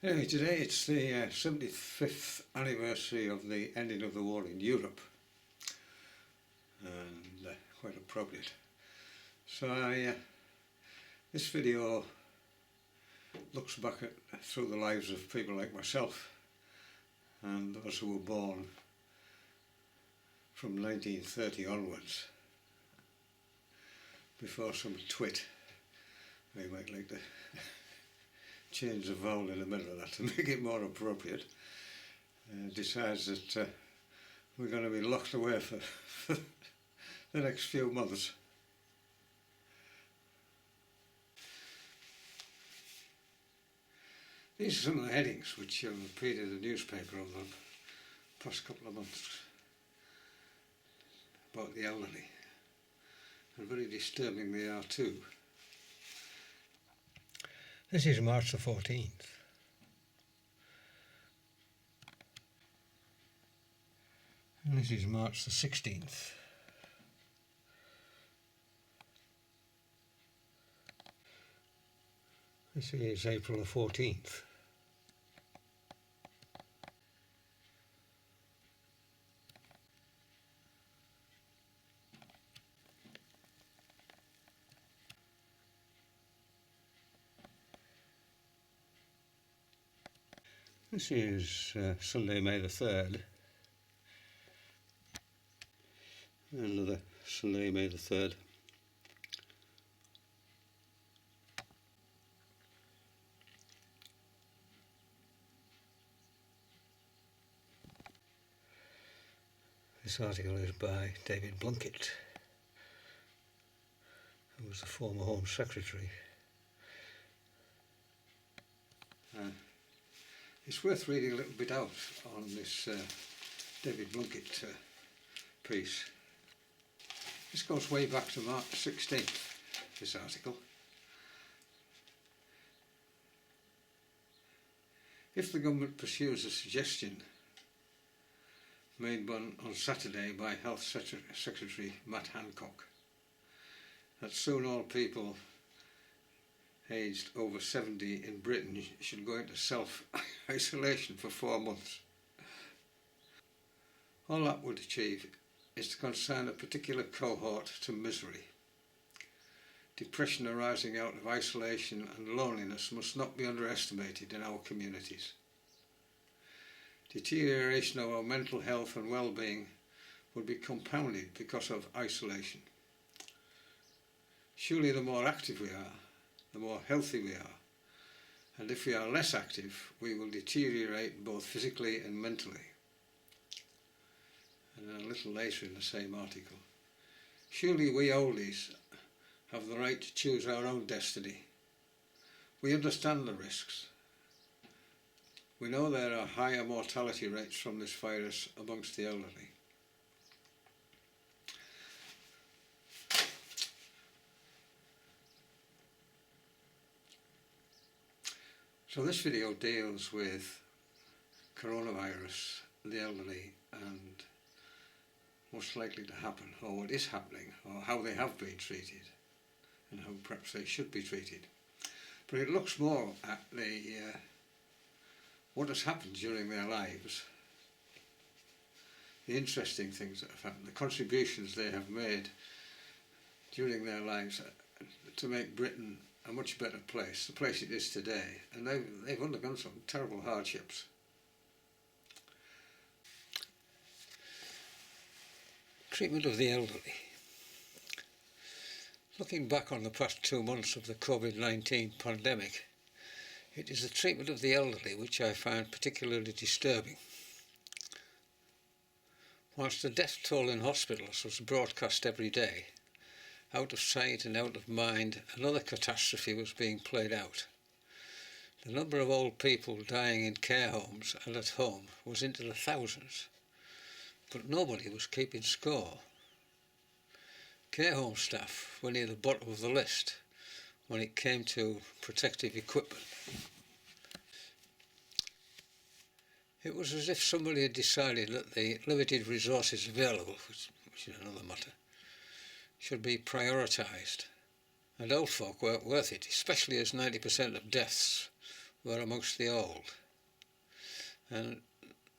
Anyway, today it's the 75th anniversary of the ending of the war in Europe, and quite appropriate. So this video looks back through the lives of people like myself and those who were born from 1930 onwards, before some twit, we might like to change the vowel in the middle of that to make it more appropriate, decides that we're going to be locked away for the next few months. These are some of the headings which have appeared in the newspaper over the past couple of months about the elderly, and very disturbing they are too. This is March the 14th. And this is March the 16th. This is April the 14th. This is Sunday, May the 3rd. Another Sunday, May the 3rd. This article is by David Blunkett, who was the former Home Secretary. It's worth reading a little bit out on this David Blunkett piece. This goes way back to March 16th, this article. If the government pursues a suggestion made on Saturday by Health Secretary Matt Hancock, that soon all people aged over 70 in Britain should go into self-isolation for 4 months, all that would achieve is to consign a particular cohort to misery. Depression arising out of isolation and loneliness must not be underestimated in our communities. Deterioration of our mental health and well-being would be compounded because of isolation. Surely the more active we are, the more healthy we are, and if we are less active, we will deteriorate both physically and mentally. And then a little later in the same article, surely we oldies have the right to choose our own destiny. We understand the risks. We know there are higher mortality rates from this virus amongst the elderly. So this video deals with coronavirus, the elderly, and what's likely to happen, or what is happening, or how they have been treated, and how perhaps they should be treated. But it looks more at the what has happened during their lives, the interesting things that have happened, the contributions they have made during their lives to make Britain a much better place, the place it is today, and they've undergone some terrible hardships. Treatment of the elderly. Looking back on the past 2 months of the COVID-19 pandemic, it is the treatment of the elderly which I find particularly disturbing. Whilst the death toll in hospitals was broadcast every day, out of sight and out of mind, another catastrophe was being played out. The number of old people dying in care homes and at home was into the thousands, but nobody was keeping score. Care home staff were near the bottom of the list when it came to protective equipment. It was as if somebody had decided that the limited resources available, which is another matter, should be prioritised, and old folk weren't worth it, especially as 90% of deaths were amongst the old. And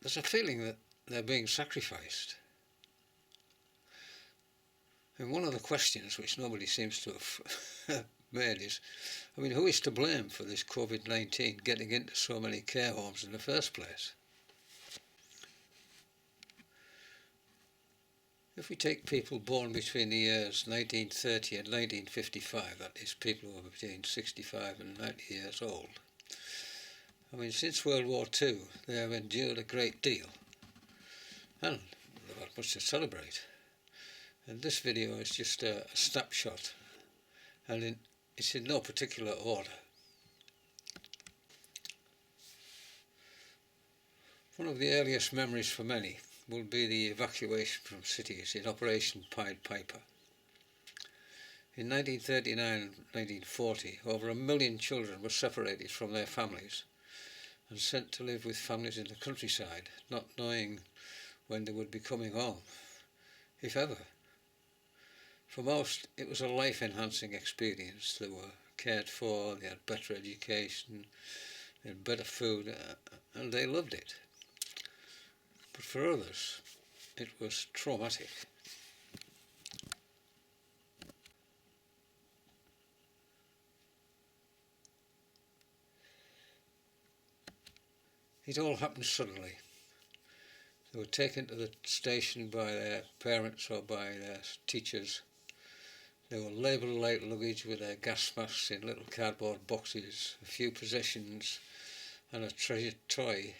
there's a feeling that they're being sacrificed. And one of the questions which nobody seems to have made is, who is to blame for this COVID-19 getting into so many care homes in the first place? If we take people born between the years 1930 and 1955, that is, people who are between 65 and 90 years old, since World War II, they have endured a great deal, and they've had much to celebrate. And this video is just a snapshot, and it's in no particular order. One of the earliest memories for many will be the evacuation from cities in Operation Pied Piper. In 1939 and 1940, over 1 million children were separated from their families and sent to live with families in the countryside, not knowing when they would be coming home, if ever. For most, it was a life-enhancing experience. They were cared for, they had better education, they had better food, and they loved it. But for others, it was traumatic. It all happened suddenly. They were taken to the station by their parents or by their teachers. They were labelled light luggage with their gas masks in little cardboard boxes, a few possessions and a treasured toy.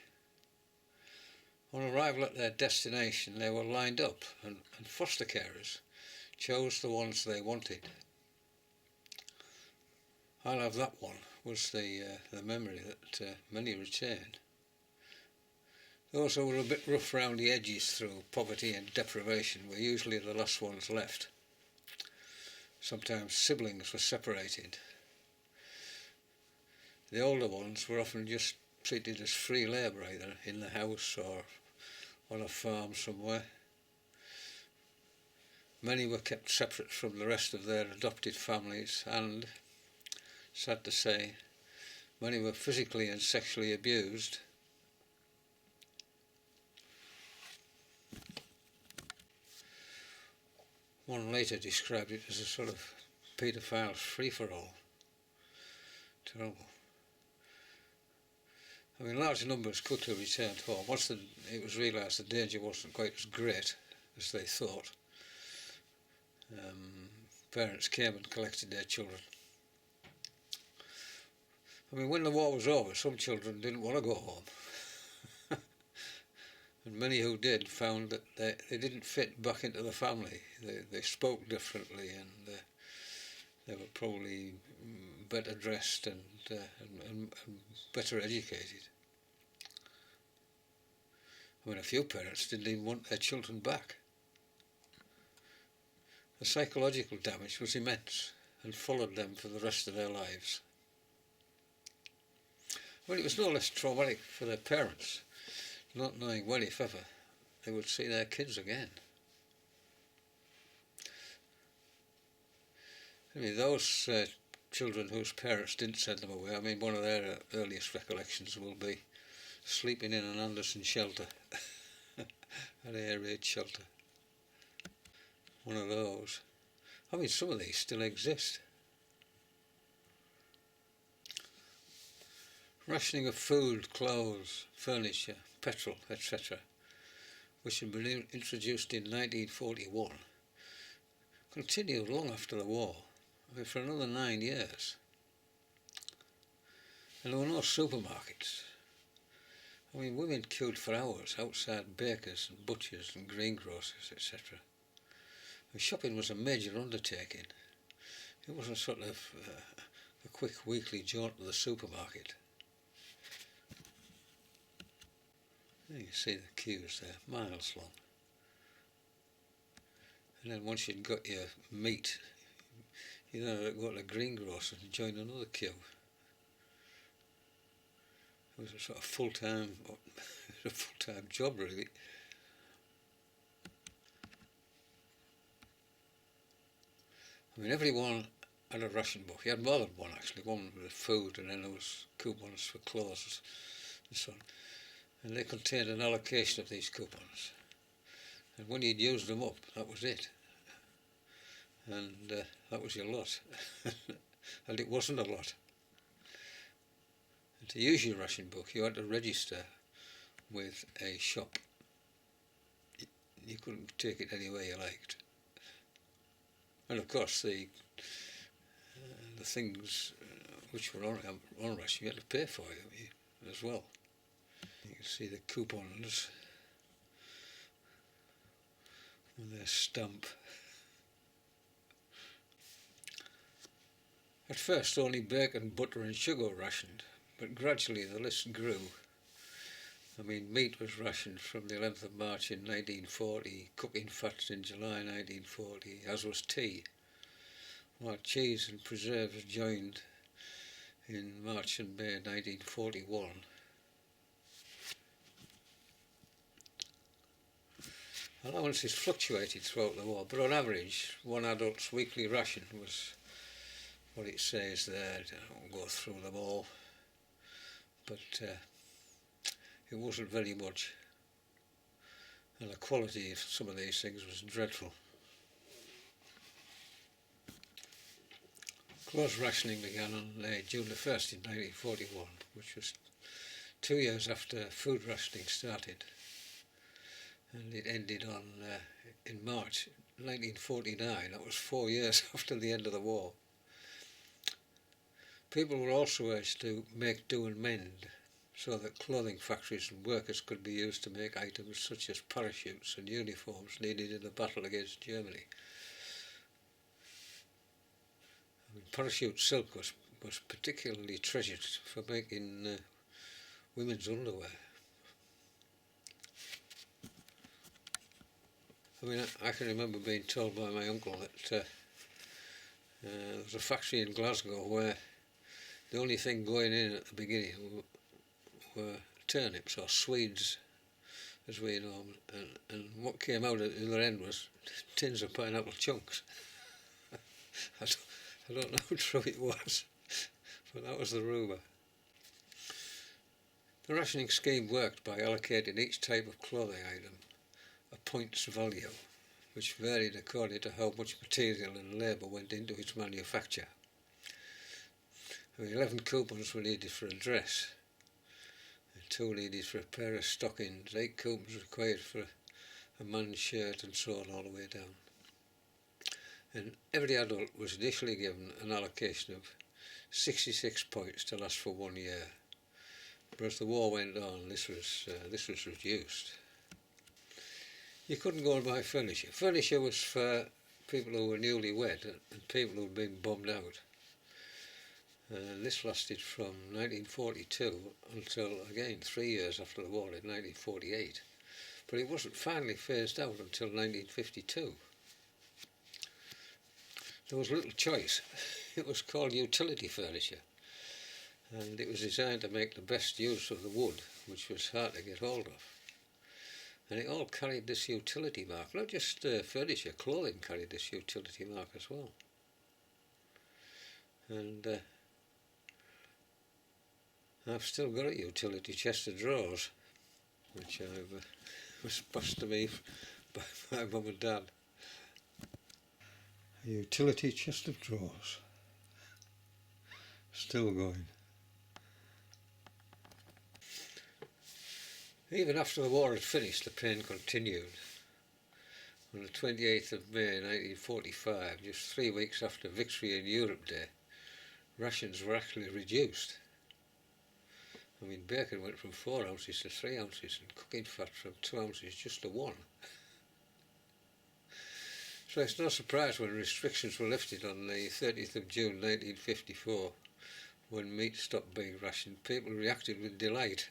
On arrival at their destination, they were lined up, and foster carers chose the ones they wanted. I'll have that one, was the memory that many retained. Those who were a bit rough round the edges through poverty and deprivation were usually the last ones left. Sometimes siblings were separated. The older ones were often just treated as free labour, either in the house or on a farm somewhere. Many were kept separate from the rest of their adopted families, and, sad to say, many were physically and sexually abused. One later described it as a sort of paedophile's free-for-all. Terrible. Large numbers quickly returned home. Once it was realised the danger wasn't quite as great as they thought, parents came and collected their children. When the war was over, some children didn't want to go home. And many who did found that they didn't fit back into the family. They spoke differently, and they were probably better dressed and better educated. A few parents didn't even want their children back. The psychological damage was immense and followed them for the rest of their lives. It was no less traumatic for their parents, not knowing when, if ever, they would see their kids again. Those children whose parents didn't send them away, one of their earliest recollections will be sleeping in an Anderson shelter, an air raid shelter. One of those. Some of these still exist. Rationing of food, clothes, furniture, petrol, etc., which had been introduced in 1941, continued long after the war, for another 9 years. And there were no supermarkets. Women queued for hours outside bakers and butchers and greengrocers, etc. Shopping was a major undertaking. It wasn't sort of a quick weekly jaunt to the supermarket. There you see the queues there, miles long. And then once you'd got your meat, you then had to go to the greengrocer and join another queue. It was a sort of full-time job, really. Everyone had a ration book. He had more than one actually. One with food, and then there was coupons for clothes and so on. And they contained an allocation of these coupons. And when you'd used them up, that was it. And that was your lot. And it wasn't a lot. And to use your ration book, you had to register with a shop. You couldn't take it anywhere you liked. And of course, the things which were on ration, you had to pay for it as well. You can see the coupons with their stamp. At first only bacon, butter and sugar were rationed, but gradually the list grew. I mean, meat was rationed from the 11th of March in 1940, cooking fats in July 1940, as was tea, while cheese and preserves joined in March and May 1941. Allowances fluctuated throughout the war, but on average, one adult's weekly ration was what it says there. I won't go through them all, but it wasn't very much, and the quality of some of these things was dreadful. Close rationing began on June the 1st in 1941, which was 2 years after food rationing started, and it ended in March 1949. That was 4 years after the end of the war. People were also urged to make do and mend, so that clothing factories and workers could be used to make items such as parachutes and uniforms needed in the battle against Germany. I mean, parachute silk was particularly treasured for making women's underwear. I mean, I can remember being told by my uncle that there was a factory in Glasgow where the only thing going in at the beginning were turnips or Swedes, as we know them, and what came out at the other end was tins of pineapple chunks. I don't know how true it was, but that was the rumour. The rationing scheme worked by allocating each type of clothing item a points value, which varied according to how much material and labour went into its manufacture. I mean, 11 coupons were needed for a dress, 2 needed for a pair of stockings, 8 coupons required for a man's shirt, and so on all the way down. And every adult was initially given an allocation of 66 points to last for 1 year. But as the war went on, this was reduced. You couldn't go and buy furniture. Furniture was for people who were newlywed and people who had been bummed out. This lasted from 1942 until, again, 3 years after the war in 1948. But it wasn't finally phased out until 1952. There was little choice. It was called utility furniture, and it was designed to make the best use of the wood, which was hard to get hold of. And it all carried this utility mark. Not just furniture, clothing carried this utility mark as well. And I've still got a utility chest of drawers, which was passed to me by my mum and dad. A utility chest of drawers. Still going. Even after the war had finished, the pain continued. On the 28th of May 1945, just 3 weeks after Victory in Europe Day, rations were actually reduced. I mean, bacon went from 4 ounces to 3 ounces, and cooking fat from 2 ounces just to 1. So it's no surprise when restrictions were lifted on the 30th of June 1954, when meat stopped being rationed. People reacted with delight.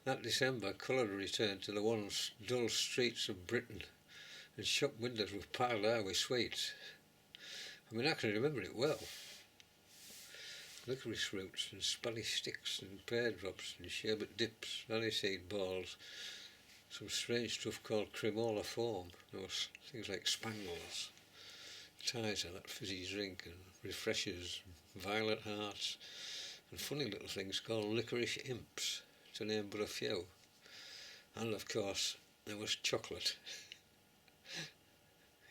That December, colour returned to the once dull streets of Britain, and shop windows were piled high with sweets. I mean, I can remember it well. Licorice roots and Spanish sticks and pear drops and sherbet dips, aniseed balls, some strange stuff called cremola foam. There was things like spangles, Tizer, that fizzy drink, and refreshers, violet hearts, and funny little things called licorice imps, to name but a few. And of course, there was chocolate,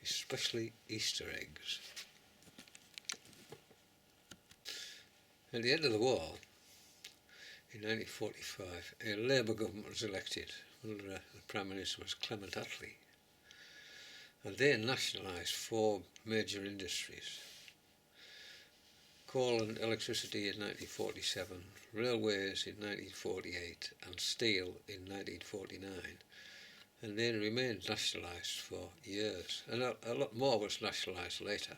especially Easter eggs. At the end of the war, in 1945, a Labour government was elected under the Prime Minister was Clement Attlee, and they nationalised 4 major industries: coal and electricity in 1947, railways in 1948 and steel in 1949, and they remained nationalised for years, and a lot more was nationalised later.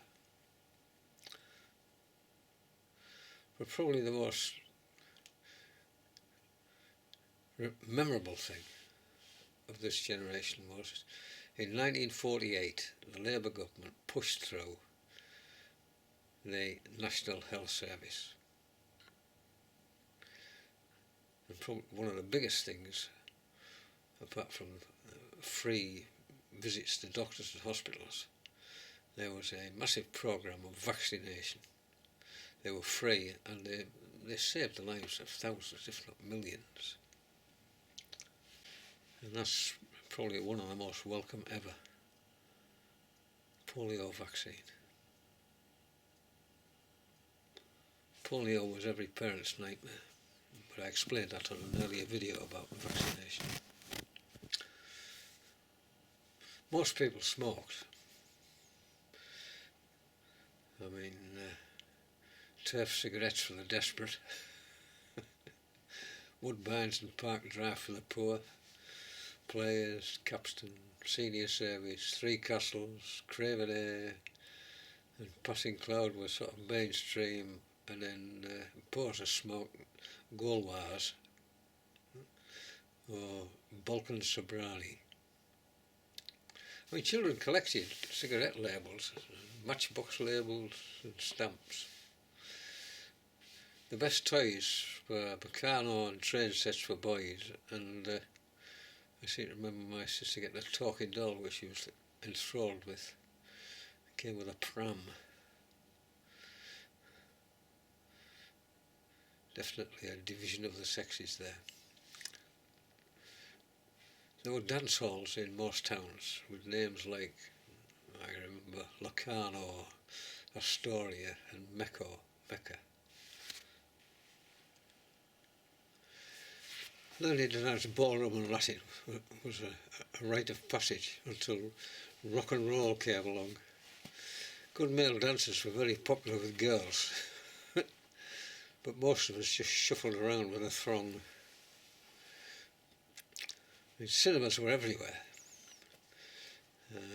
But probably the most memorable thing of this generation was in 1948 the Labour government pushed through the National Health Service. And probably one of the biggest things, apart from free visits to doctors and hospitals, there was a massive programme of vaccination. They were free, and they saved the lives of thousands, if not millions. And that's probably one of the most welcome ever. Polio vaccine. Polio was every parent's nightmare, but I explained that on an earlier video about vaccination. Most people smoked. I mean, turf cigarettes for the desperate, Woodbines and Park Drive for the poor, Players, Capstan, Senior Service, Three Castles, Craven Air, and Passing Cloud were sort of mainstream, and then Porter smoked Gauloise or Balkan Sobrani. I mean, children collected cigarette labels, matchbox labels and stamps. The best toys were Bacano and train sets for boys, and I seem to remember my sister getting a talking doll which she was enthralled with. It came with a pram. Definitely a division of the sexes there. There were dance halls in most towns with names like, I remember, Locarno, Astoria and Mecca. Learning to dance ballroom and Latin was a rite of passage until rock and roll came along. Good male dancers were very popular with girls, but most of us just shuffled around with a throng. I mean, cinemas were everywhere.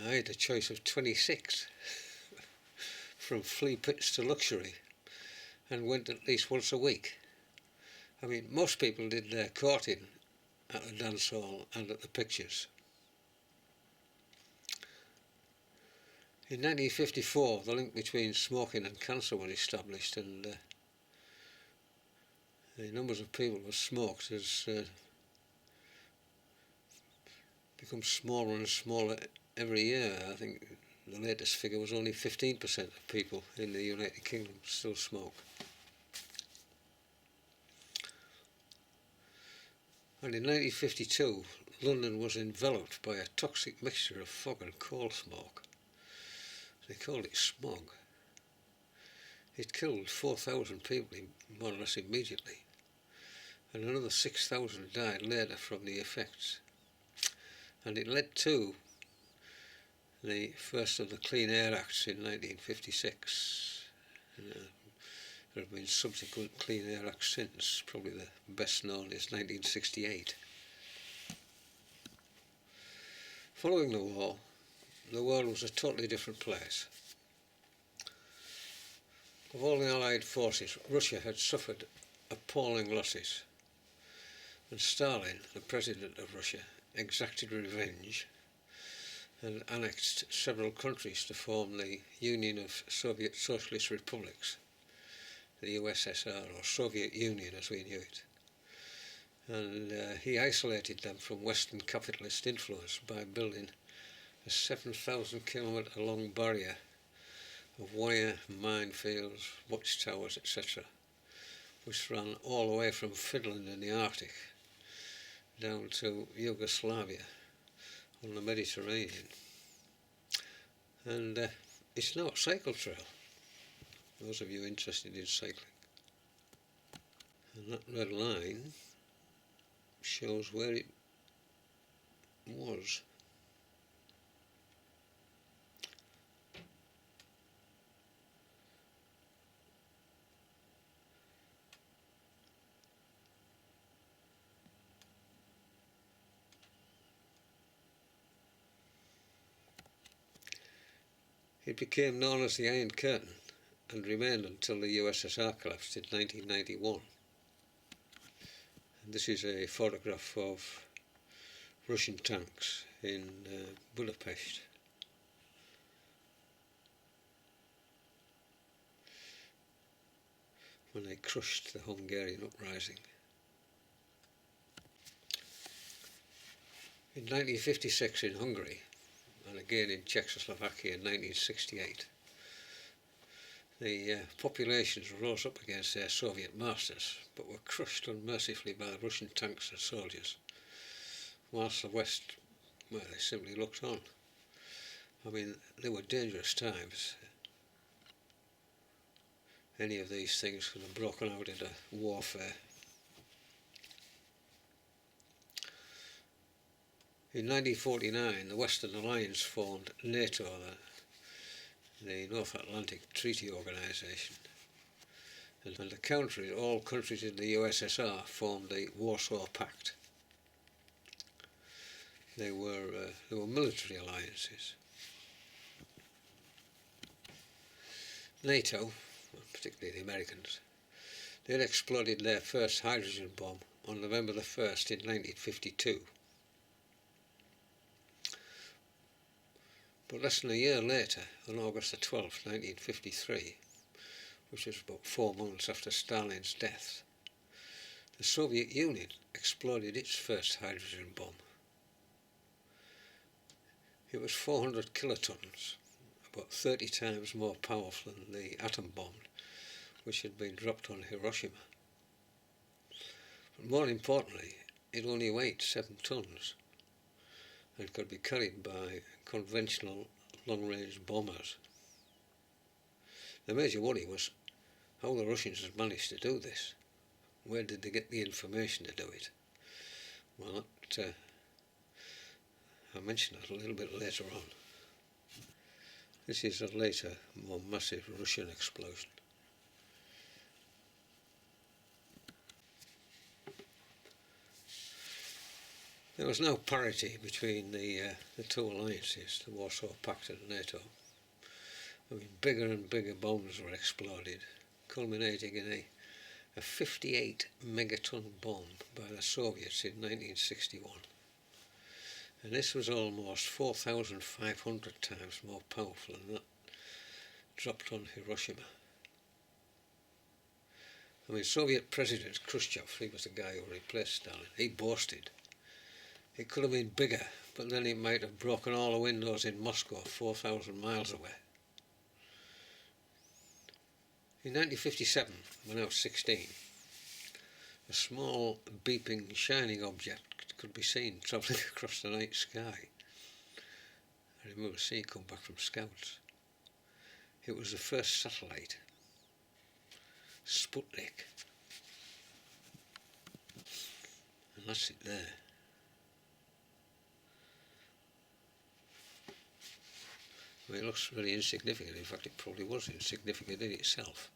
I had a choice of 26, from flea pits to luxury, and went at least once a week. I mean, most people did their courting at the dance hall and at the pictures. In 1954, the link between smoking and cancer was established, and the numbers of people who smoked has become smaller and smaller every year. I think the latest figure was only 15% of people in the United Kingdom still smoke. And in 1952, London was enveloped by a toxic mixture of fog and coal smoke. They called it smog. It killed 4,000 people more or less immediately, and another 6,000 died later from the effects. And it led to the first of the Clean Air Acts in 1956. There have been subsequent Clean Air Acts since, probably the best known is 1968. Following the war, the world was a totally different place. Of all the Allied forces, Russia had suffered appalling losses, and Stalin, the president of Russia, exacted revenge and annexed several countries to form the Union of Soviet Socialist Republics, the USSR, or Soviet Union as we knew it. And he isolated them from Western capitalist influence by building a 7,000 kilometre long barrier of wire, minefields, watchtowers, etc., which ran all the way from Finland in the Arctic down to Yugoslavia on the Mediterranean. And it's now a cycle trail, those of you interested in cycling. And that red line shows where it was. It became known as the Iron Curtain and remained until the USSR collapsed in 1991. And this is a photograph of Russian tanks in Budapest. When they crushed the Hungarian uprising. In 1956 in Hungary, and again in Czechoslovakia in 1968, the populations rose up against their Soviet masters, but were crushed unmercifully by Russian tanks and soldiers, whilst the West, well, they simply looked on. I mean, they were dangerous times. Any of these things could have broken out into warfare. In 1949, the Western Alliance formed NATO, the North Atlantic Treaty Organisation, and all countries in the USSR formed the Warsaw Pact. They were military alliances. NATO, particularly the Americans, they had exploded their first hydrogen bomb on November the 1st in 1952. But less than a year later, on August the 12th, 1953, which was about 4 months after Stalin's death, the Soviet Union exploded its first hydrogen bomb. It was 400 kilotons, about 30 times more powerful than the atom bomb which had been dropped on Hiroshima. But more importantly, it only weighed 7 tons and could be carried by conventional long-range bombers. The major worry was how the Russians had managed to do this. Where did they get the information to do it? Well, I'll mention that a little bit later on. This is a later, more massive Russian explosion. There was no parity between the two alliances, the Warsaw Pact and NATO. I mean, bigger and bigger bombs were exploded, culminating in a 58 megaton bomb by the Soviets in 1961. And this was almost 4,500 times more powerful than that dropped on Hiroshima. I mean, Soviet President Khrushchev, he was the guy who replaced Stalin, he boasted it could have been bigger, but then it might have broken all the windows in Moscow 4,000 miles away. In 1957, when I was 16, a small beeping shining object could be seen travelling across the night sky. I remember seeing it come back from scouts. It was the first satellite, Sputnik, and that's it there. I mean, it looks really insignificant. In fact, it probably was insignificant in itself.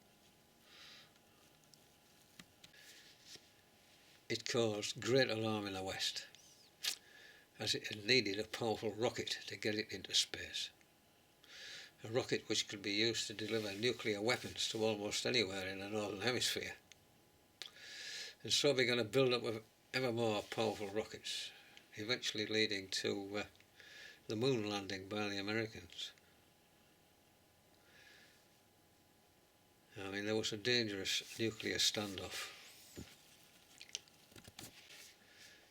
It caused great alarm in the West, as it had needed a powerful rocket to get it into space. A rocket which could be used to deliver nuclear weapons to almost anywhere in the Northern Hemisphere. And so began a build-up of ever more powerful rockets, eventually leading to the moon landing by the Americans. I mean, there was a dangerous nuclear standoff.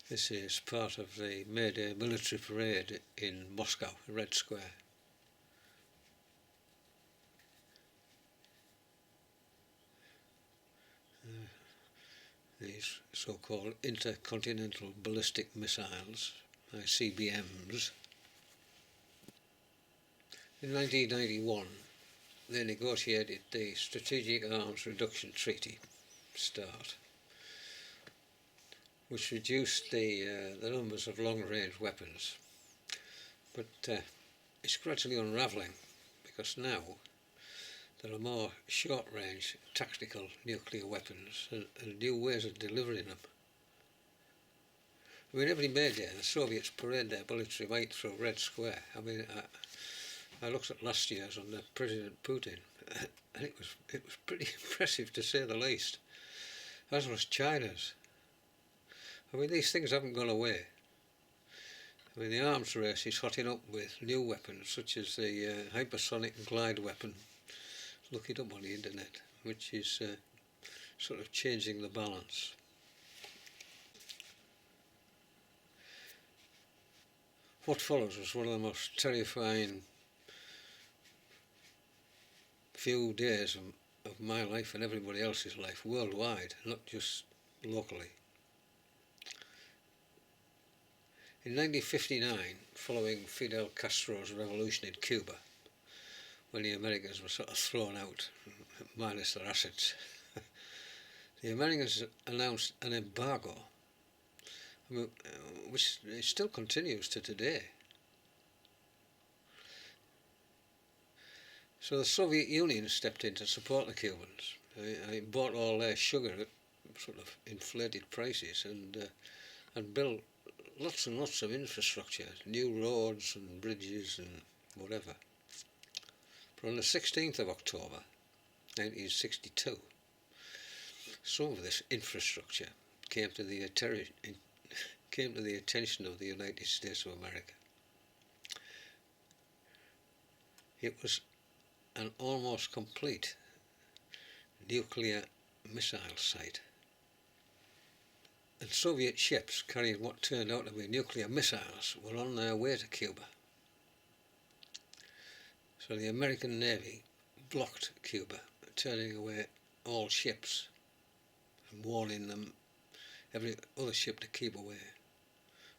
This is part of the May Day military parade in Moscow, Red Square. these so-called intercontinental ballistic missiles, ICBMs. In 1991, they negotiated the Strategic Arms Reduction Treaty, START, which reduced the numbers of long-range weapons. But it's gradually unravelling, because now there are more short-range tactical nuclear weapons and new ways of delivering them. I mean, every May Day the Soviets parade their military might through Red Square. I mean, I looked at last year's under President Putin, and it was pretty impressive, to say the least, as was China's. I mean, these things haven't gone away. I mean, the arms race is hotting up with new weapons, such as the hypersonic glide weapon. Look it up on the internet, which is sort of changing the balance. What follows was one of the most terrifying few days of my life and everybody else's life worldwide, not just locally. In 1959, following Fidel Castro's revolution in Cuba, when the Americans were sort of thrown out, minus their assets, the Americans announced an embargo, which still continues to today. So the Soviet Union stepped in to support the Cubans. It bought all their sugar at sort of inflated prices and built lots and lots of infrastructure, new roads and bridges and whatever. But on the 16th of October 1962, some of this infrastructure came to the attention of the United States of America. It was an almost complete nuclear missile site. And Soviet ships carrying what turned out to be nuclear missiles were on their way to Cuba. So the American Navy blocked Cuba, turning away all ships and warning them, every other ship, to keep away.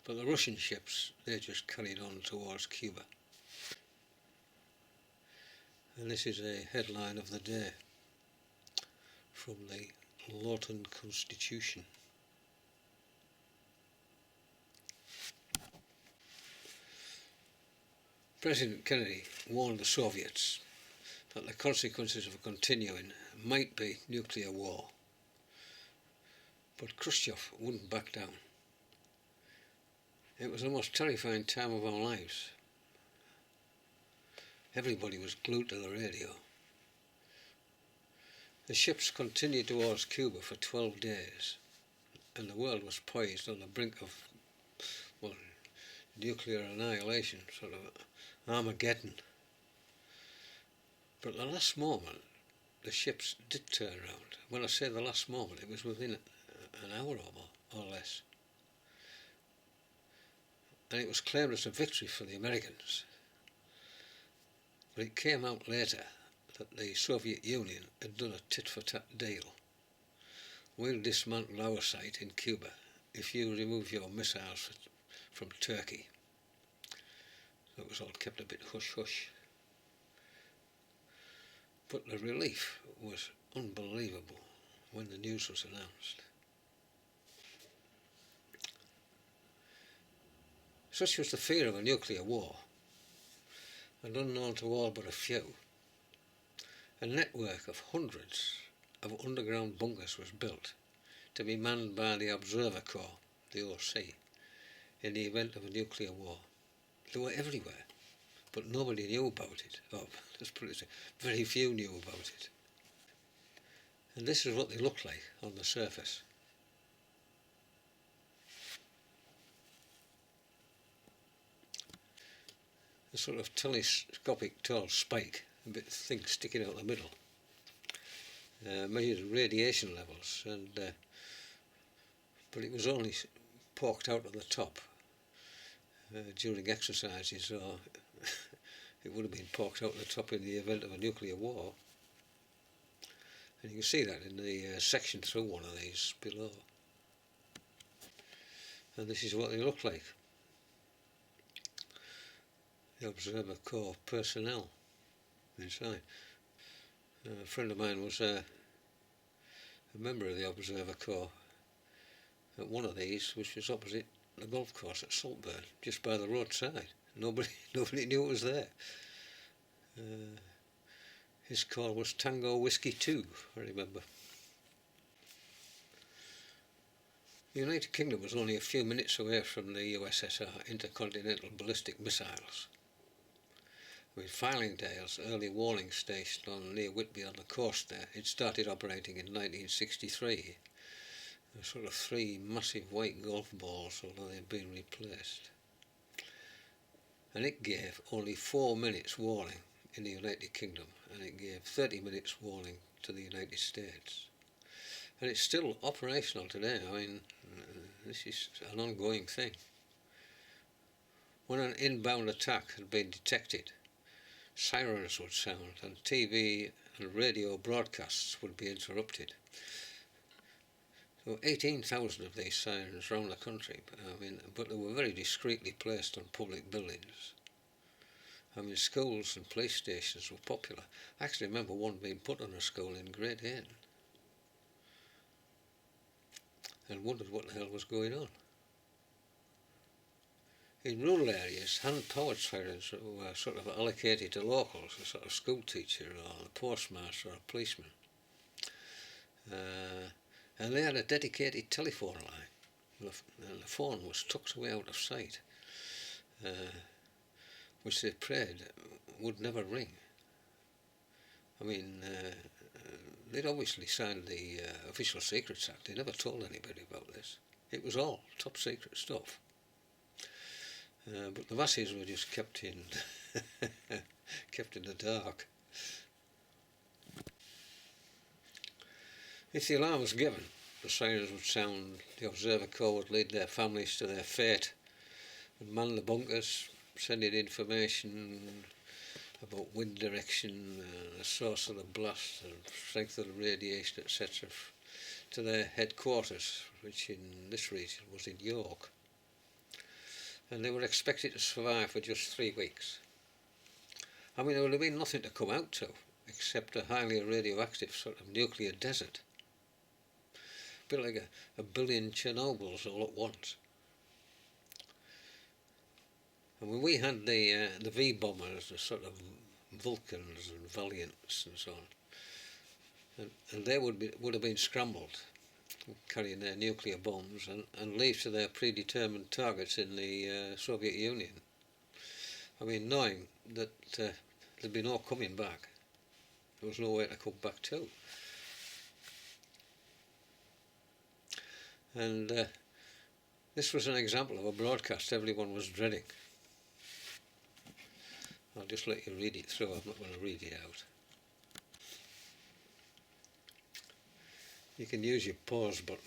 But the Russian ships, they just carried on towards Cuba. And this is a headline of the day from the Lawton Constitution. President Kennedy warned the Soviets that the consequences of continuing might be nuclear war. But Khrushchev wouldn't back down. It was the most terrifying time of our lives. Everybody was glued to the radio. The ships continued towards Cuba for 12 days, and the world was poised on the brink of, well, nuclear annihilation, sort of Armageddon. But at the last moment, the ships did turn around. When I say the last moment, it was within an hour or less. And it was claimed as a victory for the Americans. But it came out later that the Soviet Union had done a tit-for-tat deal. We'll dismantle our site in Cuba if you remove your missiles from Turkey. So it was all kept a bit hush-hush. But the relief was unbelievable when the news was announced. Such was the fear of a nuclear war, and unknown to all but a few, a network of hundreds of underground bunkers was built to be manned by the Observer Corps, the OC, in the event of a nuclear war. They were everywhere, but nobody knew about it. Oh, let's put it, very few knew about it. And this is what they looked like on the surface. A sort of telescopic tall spike, a bit thing sticking out the middle, measured radiation levels, and but it was only poked out at the top during exercises, or it would have been poked out at the top in the event of a nuclear war. And you can see that in the section through one of these below. and this is what they look like. The Observer Corps personnel inside. A friend of mine was a member of the Observer Corps at one of these, which was opposite the golf course at Saltburn, just by the roadside. Nobody knew it was there. His call was Tango Whiskey 2, I remember. The United Kingdom was only a few minutes away from the USSR intercontinental ballistic missiles. With Fylingdale's early warning station near Whitby on the coast there, it started operating in 1963. There sort of 3 massive white golf balls, although they've been replaced. And it gave only 4 minutes warning in the United Kingdom, and it gave 30 minutes warning to the United States. And it's still operational today. I mean, this is an ongoing thing. When an inbound attack had been detected, sirens would sound and TV and radio broadcasts would be interrupted. So 18,000 of these sirens around the country, but they were very discreetly placed on public buildings. I mean, schools and police stations were popular. I actually remember one being put on a school in Great Hayne and wondered what the hell was going on. In rural areas, hand-powered sirens were sort of allocated to locals, a sort of school teacher or a postmaster or a policeman. And they had a dedicated telephone line, and the phone was tucked away out of sight, which they prayed would never ring. I mean, they'd obviously signed the Official Secrets Act. They never told anybody about this. It was all top secret stuff. But the masses were just kept in the dark. If the alarm was given, the sirens would sound, the Observer Corps would lead their families to their fate and man the bunkers, sending information about wind direction, the source of the blast, the strength of the radiation, etc., to their headquarters, which in this region was in York. And they were expected to survive for just 3 weeks. I mean, there would have been nothing to come out to, except a highly radioactive sort of nuclear desert. A bit like a billion Chernobyls all at once. I mean, we had the V-bombers, the sort of Vulcans and Valiants and so on. And they would have been scrambled, carrying their nuclear bombs and leave to their predetermined targets in the Soviet Union. I mean, knowing that there'd be no coming back. There was nowhere to come back to. And this was an example of a broadcast everyone was dreading. I'll just let you read it through, I'm not going to read it out. You can use your pause button.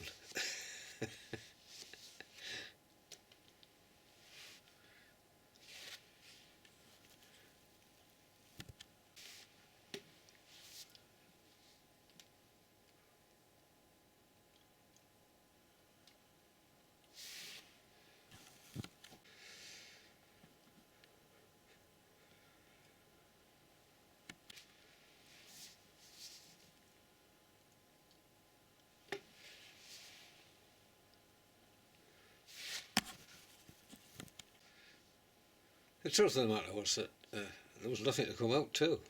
The truth of the matter was that there was nothing to come out to.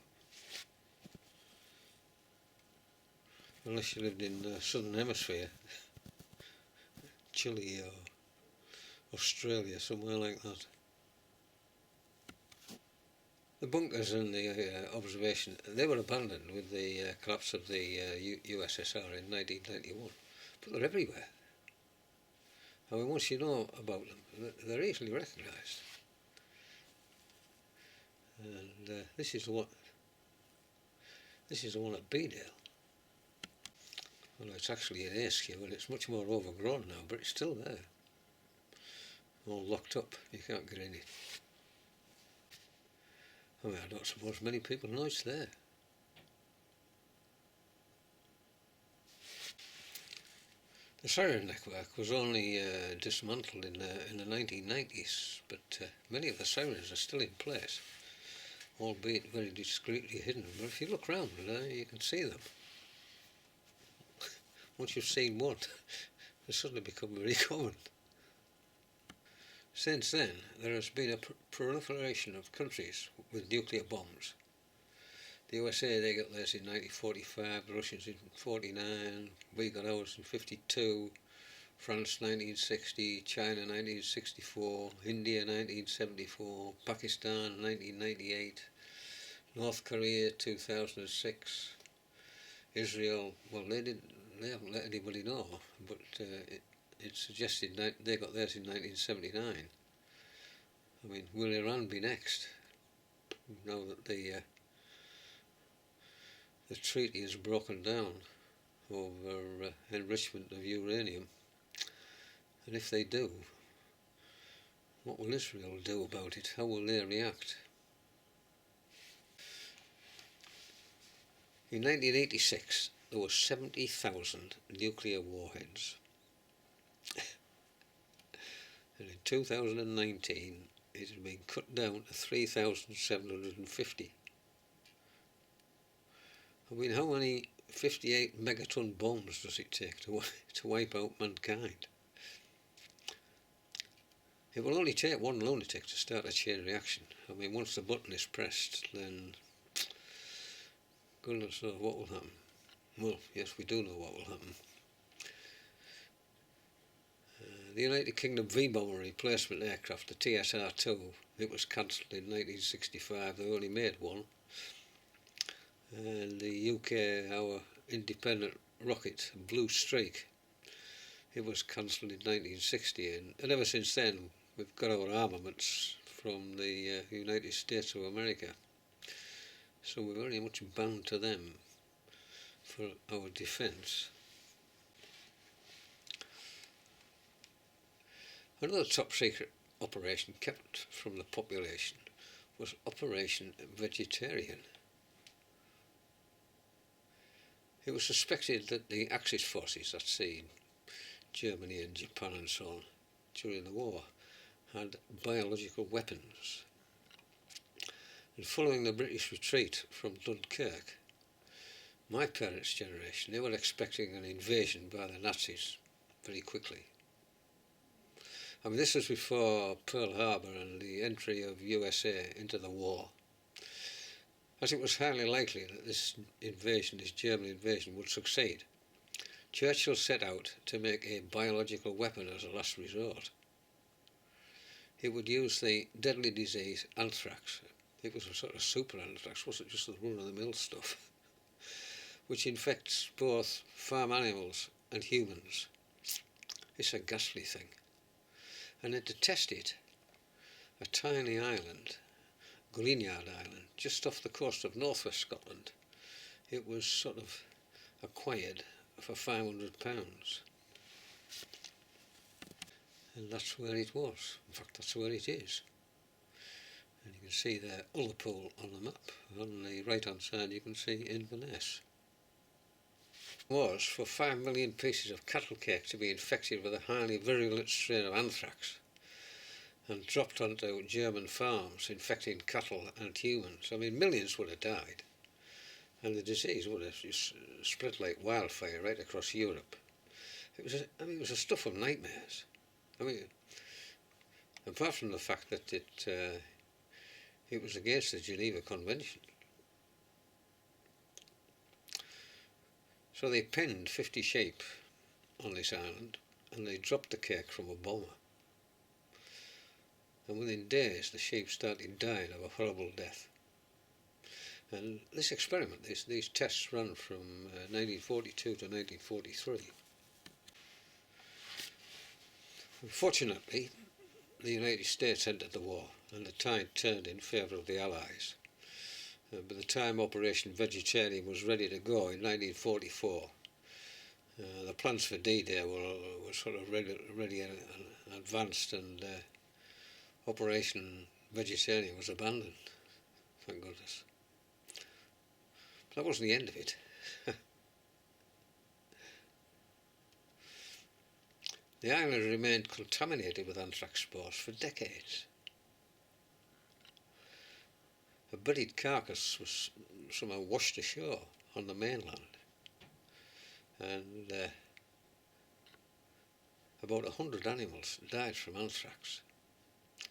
Unless you lived in the Southern Hemisphere, Chile or Australia, somewhere like that. The bunkers and the observation, they were abandoned with the collapse of the USSR in 1991, but they're everywhere. I mean, once you know about them, they're easily recognised. And this is the one at Bedale. Well, it's actually an Askew and it's much more overgrown now, but it's still there. All locked up, you can't get in it. I mean, I don't suppose many people know it's there. The siren network was only dismantled in the 1990s, but many of the sirens are still in place, albeit very discreetly hidden. But if you look round, you can see them. Once you've seen one, they suddenly become very common. Since then, there has been a proliferation of countries with nuclear bombs. The USA, they got theirs in 1945, the Russians in 1949, we got ours in 1952, France 1960, China 1964, India 1974, Pakistan 1998, North Korea 2006, Israel, well, they haven't let anybody know, but it's suggested that they got theirs in 1979. I mean, will Iran be next? Now that the treaty is broken down over enrichment of uranium, and if they do, what will Israel do about it? How will they react? In 1986, there were 70,000 nuclear warheads, and in 2019 it has been cut down to 3,750. I mean, how many 58 megaton bombs does it take to wipe out mankind? It will only take one lunatic to start a chain reaction. I mean, once the button is pressed, then goodness knows what will happen. Well, yes, we do know what will happen. The United Kingdom V-bomber replacement aircraft, the TSR-2, it was cancelled in 1965. They only made one. And the UK, our independent rocket, Blue Streak, it was cancelled in 1960, and ever since then we've got our armaments from the United States of America, so we're very much bound to them for our defence. Another top secret operation kept from the population was Operation Vegetarian. It was suspected that the Axis forces at sea, Germany and Japan and so on, during the war, had biological weapons. And following the British retreat from Dunkirk, my parents' generation, they were expecting an invasion by the Nazis very quickly. I mean, this was before Pearl Harbor and the entry of USA into the war, as it was highly likely that this invasion, this German invasion, would succeed. Churchill set out to make a biological weapon as a last resort. He would use the deadly disease anthrax. It was a sort of super anthrax, wasn't just the run-of-the-mill stuff, which infects both farm animals and humans. It's a ghastly thing. And then to test it, a tiny island, Greenyard Island, just off the coast of northwest Scotland, it was sort of acquired for £500. And that's where it was. In fact, that's where it is. And you can see there Ullapool on the map. On the right hand side you can see Inverness. It was for 5 million pieces of cattle cake to be infected with a highly virulent strain of anthrax and dropped onto German farms, infecting cattle and humans. I mean, millions would have died, and the disease would have just spread like wildfire right across Europe. It was a stuff of nightmares. I mean, apart from the fact that it was against the Geneva Convention. So they penned 50 sheep on this island, and they dropped the cake from a bomber. And within days the sheep started dying of a horrible death. And this experiment, these tests ran from 1942 to 1943. Unfortunately, the United States entered the war, and the tide turned in favour of the Allies. By the time Operation Vegetarian was ready to go in 1944, the plans for D-Day were sort of ready and advanced, and Operation Vegetarian was abandoned, thank goodness. But that wasn't the end of it. The island remained contaminated with anthrax spores for decades. A buried carcass was somehow washed ashore on the mainland, and about 100 animals died from anthrax.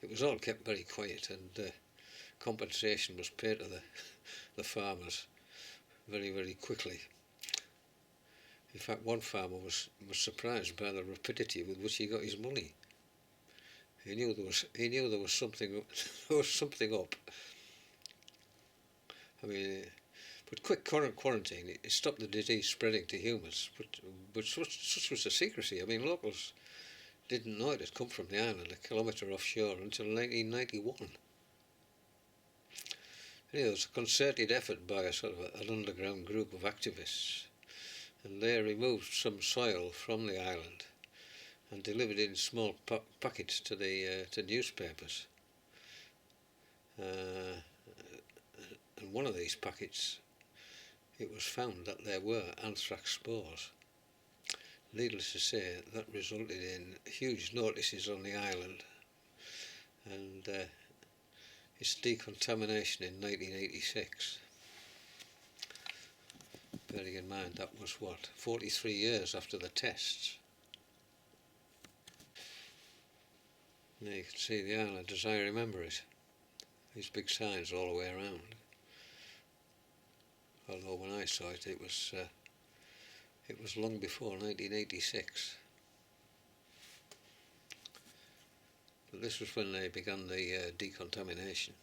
It was all kept very quiet, and compensation was paid to the farmers very, very quickly. In fact, one farmer was surprised by the rapidity with which he got his money. He knew there was something there was something up. I mean, but quick quarantine it stopped the disease spreading to humans. But such was the secrecy. I mean, locals didn't know it had come from the island a kilometre offshore until 1991. Anyway, there was a concerted effort by an underground group of activists, and they removed some soil from the island and delivered it in small packets to newspapers. And one of these packets, it was found that there were anthrax spores. Needless to say, that resulted in huge notices on the island, and its decontamination in 1986. Bearing in mind that was 43 years after the tests. Now you can see the island as I remember it. These big signs all the way around. Although when I saw it, it was long before 1986. But this was when they began the decontamination.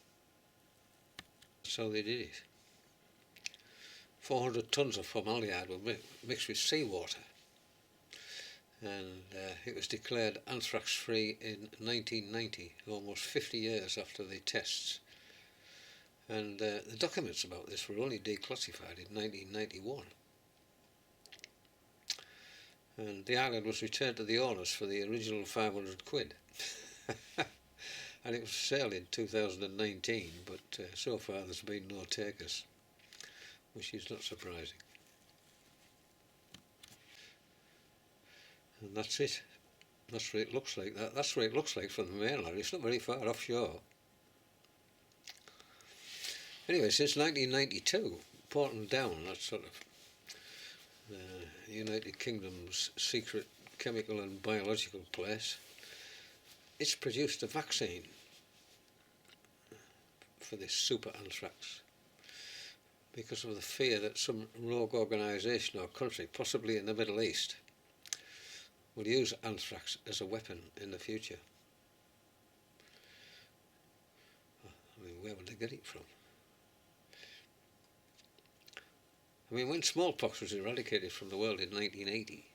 That's how they did it. 400 tonnes of formaldehyde were mixed with seawater, and it was declared anthrax-free in 1990, almost 50 years after the tests. And the documents about this were only declassified in 1991. And the island was returned to the owners for the original 500 quid. And it was for sale in 2019, but so far there's been no takers, which is not surprising. And that's it. That's what it looks like. That's what it looks like from the mainland. It's not very far offshore. Anyway, since 1992, Portland Down, that sort of United Kingdom's secret chemical and biological place, it's produced a vaccine for this super anthrax because of the fear that some rogue organisation or country, possibly in the Middle East, will use anthrax as a weapon in the future. I mean, where would they get it from? I mean, when smallpox was eradicated from the world in 1980,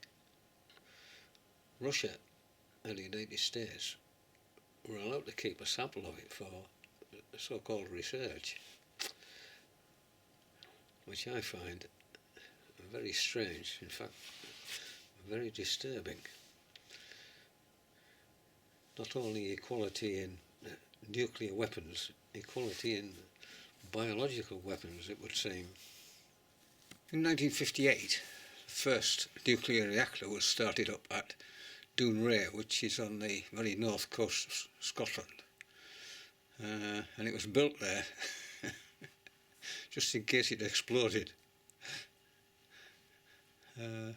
Russia and the United States were allowed to keep a sample of it for so-called research, which I find very strange, in fact, very disturbing. Not only equality in nuclear weapons, equality in biological weapons, it would seem. In 1958, the first nuclear reactor was started up at Dounreay, which is on the very north coast of Scotland. And it was built there just in case it exploded. And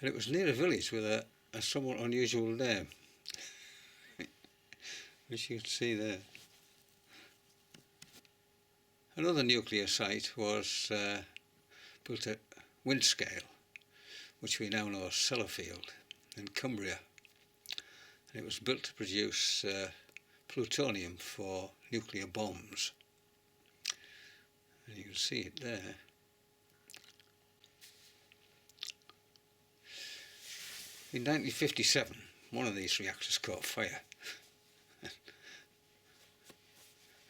it was near a village with a somewhat unusual name, which you can see there. Another nuclear site was built at Windscale, which we now know as Sellafield, in Cumbria. And it was built to produce plutonium for nuclear bombs. And you can see it there. In 1957, one of these reactors caught fire and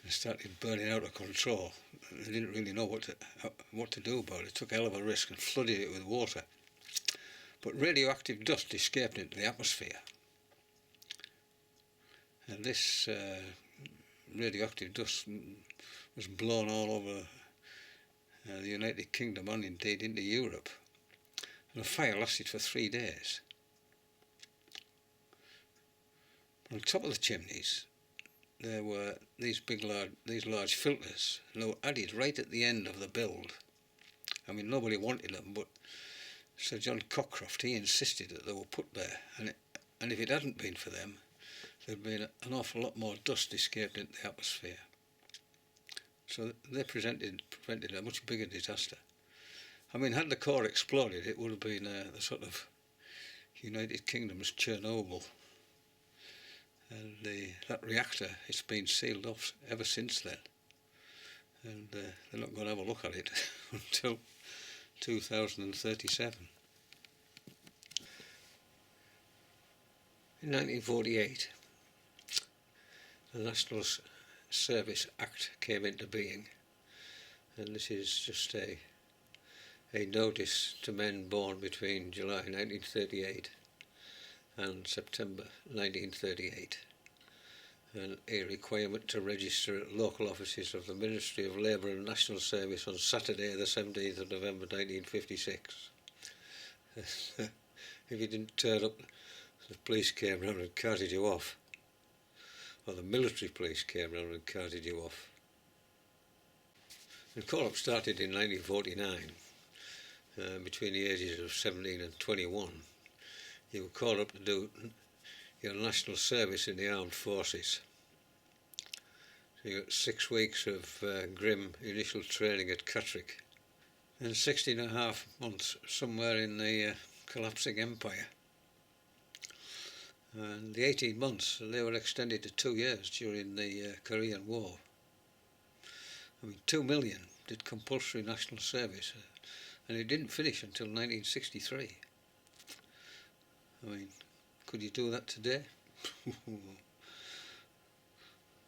started burning out of control. They didn't really know what to do about it. It took a hell of a risk and flooded it with water. But radioactive dust escaped into the atmosphere. And this radioactive dust was blown all over the United Kingdom and indeed into Europe. And the fire lasted for 3 days. On top of the chimneys there were these large filters, and they were added right at the end of the build. I mean, nobody wanted them, but Sir John Cockcroft, he insisted that they were put there, and if it hadn't been for them, there'd been an awful lot more dust escaped into the atmosphere. So they prevented a much bigger disaster. I mean, had the core exploded, it would have been the sort of United Kingdom's Chernobyl. And that reactor, it's been sealed off ever since then. And they're not going to have a look at it until 2037. In 1948, the National Service Act came into being, and this is just a notice to men born between July 1938 and September 1938, and a requirement to register at local offices of the Ministry of Labour and National Service on Saturday the 17th of November 1956. If you didn't turn up, the police came round and carted you off, or the military police came round and carted you off. The call-up started in 1949. Between the ages of 17 and 21, you were called up to do your national service in the armed forces. So you got 6 weeks of grim initial training at Catterick, and 16 and a half months somewhere in the collapsing empire. And the 18 months, they were extended to 2 years during the Korean War. I mean, 2 million did compulsory national service, and it didn't finish until 1963. I mean, could you do that today?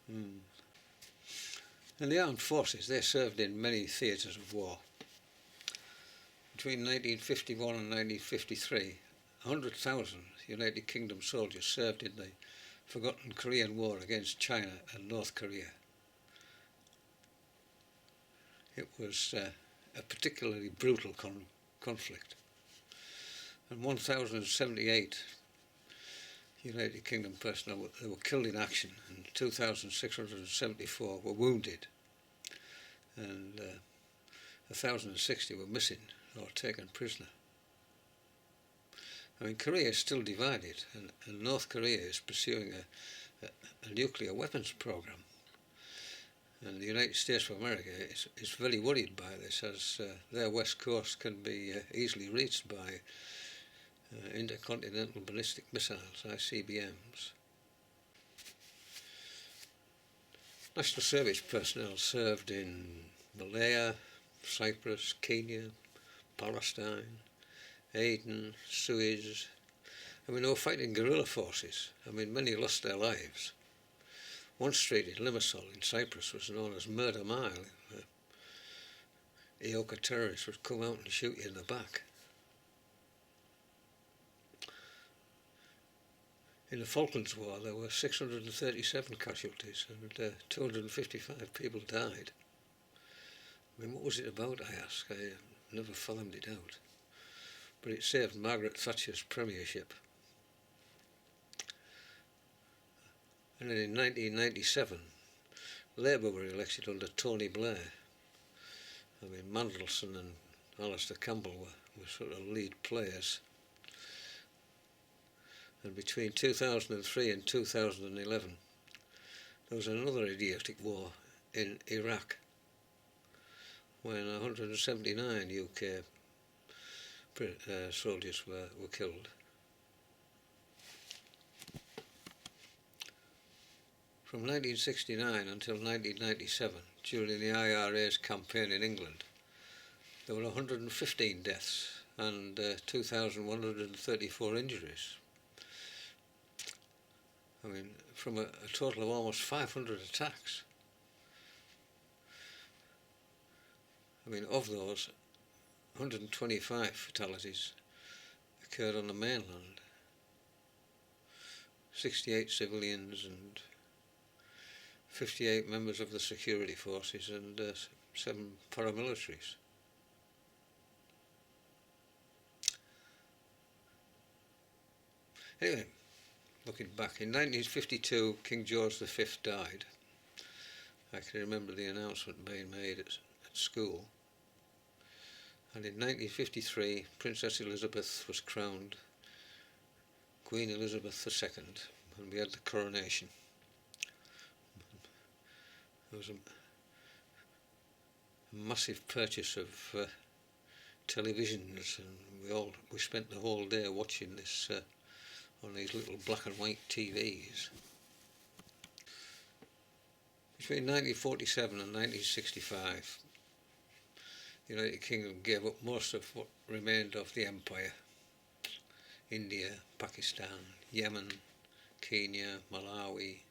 And the armed forces, they served in many theatres of war. Between 1951 and 1953, 100,000 United Kingdom soldiers served in the forgotten Korean War against China and North Korea. It was a particularly brutal conflict. And 1,078 United Kingdom personnel were killed in action, and 2,674 were wounded, and 1,060 were missing or taken prisoner. I mean, Korea is still divided, and North Korea is pursuing a nuclear weapons program. And the United States of America is very worried by this, as their west coast can be easily reached by intercontinental ballistic missiles, ICBMs. National Service personnel served in Malaya, Cyprus, Kenya, Palestine, Aden, Suez. I mean, they were fighting guerrilla forces. I mean, many lost their lives. One street in Limassol in Cyprus was known as Murder Mile. Ioka terrorists would come out and shoot you in the back. In the Falklands War, there were 637 casualties, and 255 people died. I mean, what was it about, I ask? I never fathomed it out. But it saved Margaret Thatcher's premiership. And then in 1997, Labour were elected under Tony Blair. I mean, Mandelson and Alistair Campbell were sort of lead players. And between 2003 and 2011, there was another idiotic war in Iraq, when 179 UK soldiers were killed. From 1969 until 1997, during the IRA's campaign in England, there were 115 deaths and 2,134 injuries. I mean, from a total of almost 500 attacks. I mean, of those, 125 fatalities occurred on the mainland, 68 civilians and 58 members of the security forces and 7 paramilitaries. Anyway, looking back, in 1952 King George V died. I can remember the announcement being made at school. And in 1953 Princess Elizabeth was crowned Queen Elizabeth II, and we had the coronation. There was a massive purchase of televisions, and we spent the whole day watching this on these little black and white TVs. Between 1947 and 1965, the United Kingdom gave up most of what remained of the empire. India, Pakistan, Yemen, Kenya, Malawi,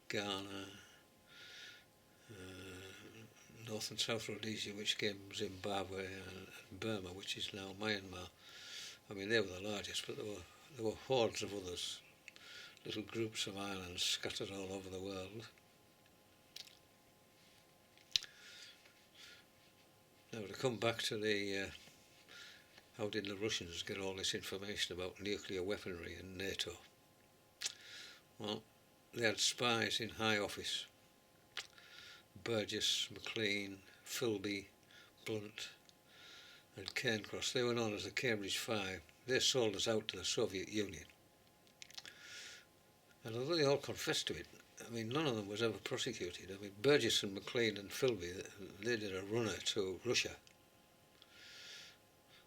Ghana, North and South Rhodesia, which came Zimbabwe, and Burma, which is now Myanmar. I mean, they were the largest, but there were hordes of others, little groups of islands scattered all over the world. Now, to come back to how did the Russians get all this information about nuclear weaponry and NATO? Well, they had spies in high office. Burgess, McLean, Philby, Blunt and Cairncross. They were known as the Cambridge Five. They sold us out to the Soviet Union. And although they all confessed to it, I mean, none of them was ever prosecuted. I mean, Burgess and McLean and Philby, they did a runner to Russia.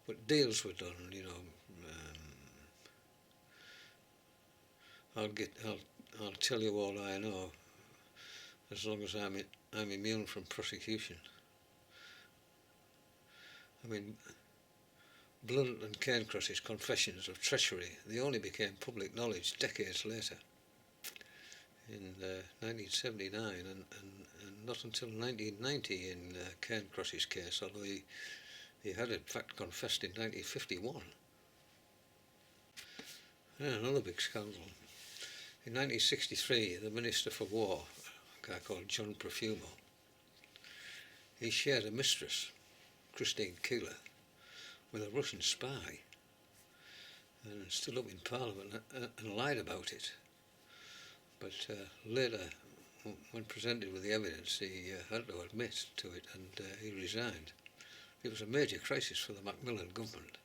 But deals were done, you know. I'll tell you all I know, as long as I'm immune from prosecution. I mean, Blunt and Cairncross's confessions of treachery, they only became public knowledge decades later, in 1979, and not until 1990 in Cairncross's case, although he had in fact confessed in 1951. And another big scandal. In 1963, the Minister for War, a guy called John Profumo, he shared a mistress, Christine Keeler, with a Russian spy, and stood up in Parliament and lied about it. But later, when presented with the evidence, he had to admit to it, and he resigned. It was a major crisis for the Macmillan government.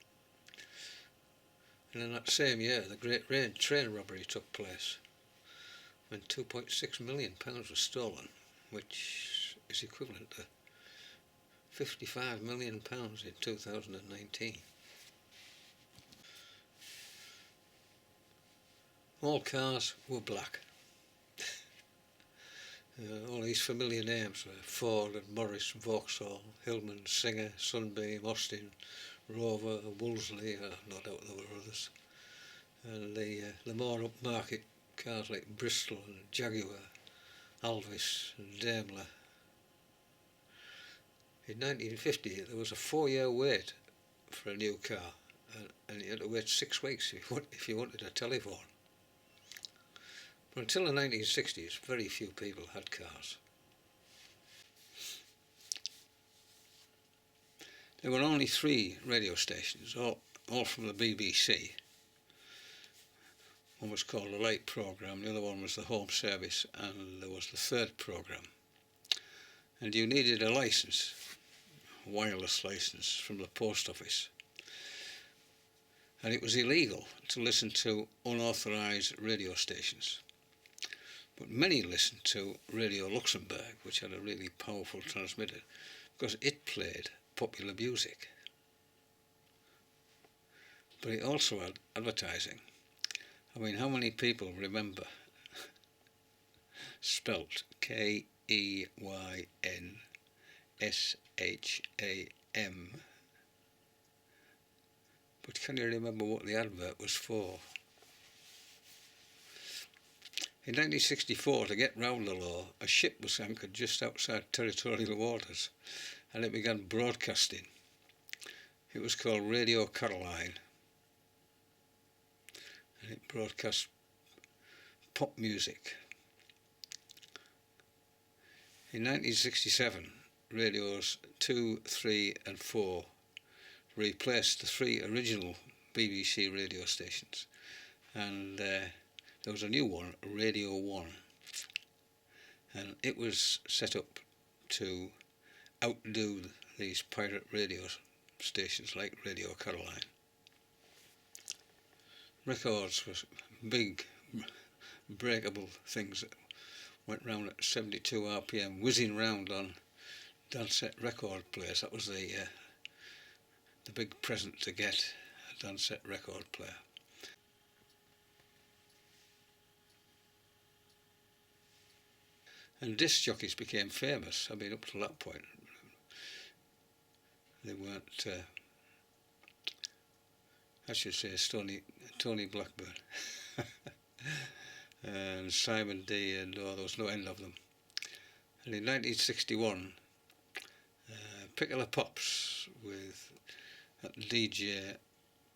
And in that same year, the Great Train robbery took place, when £2.6 million was stolen, which is equivalent to £55 million in 2019. All cars were black. All these familiar names were Ford and Morris, Vauxhall, Hillman, Singer, Sunbeam, Austin, Rover, Wolseley, no doubt there were others. And the more upmarket cars like Bristol and Jaguar, Alvis and Daimler. In 1950 there was a 4-year wait for a new car, and you had to wait 6 weeks if you wanted a telephone. But until the 1960s, very few people had cars. There were only 3 radio stations, all from the BBC. One was called the Light Programme, the other one was the Home Service, and there was the third programme. And you needed a licence, a wireless licence from the post office. And it was illegal to listen to unauthorised radio stations. But many listened to Radio Luxembourg, which had a really powerful transmitter, because it played popular music. But it also had advertising. I mean, how many people remember, spelt Keynsham, but can you remember what the advert was for? In 1964, to get round the law, a ship was anchored just outside territorial waters, and it began broadcasting. It was called Radio Caroline, and it broadcast pop music. In 1967, radios 2, 3 and 4 replaced the 3 original BBC radio stations, and there was a new one, Radio 1, and it was set up to outdo these pirate radio stations like Radio Caroline. Records was big, breakable things that went round at 72 RPM, whizzing round on Dansette record players. That was the big present to get, a Dansette record player. And disc jockeys became famous. I mean, up to that point, they weren't, I should say, Tony Blackburn and Simon D, and there was no end of them. And in 1961, Pickle Pops with DJ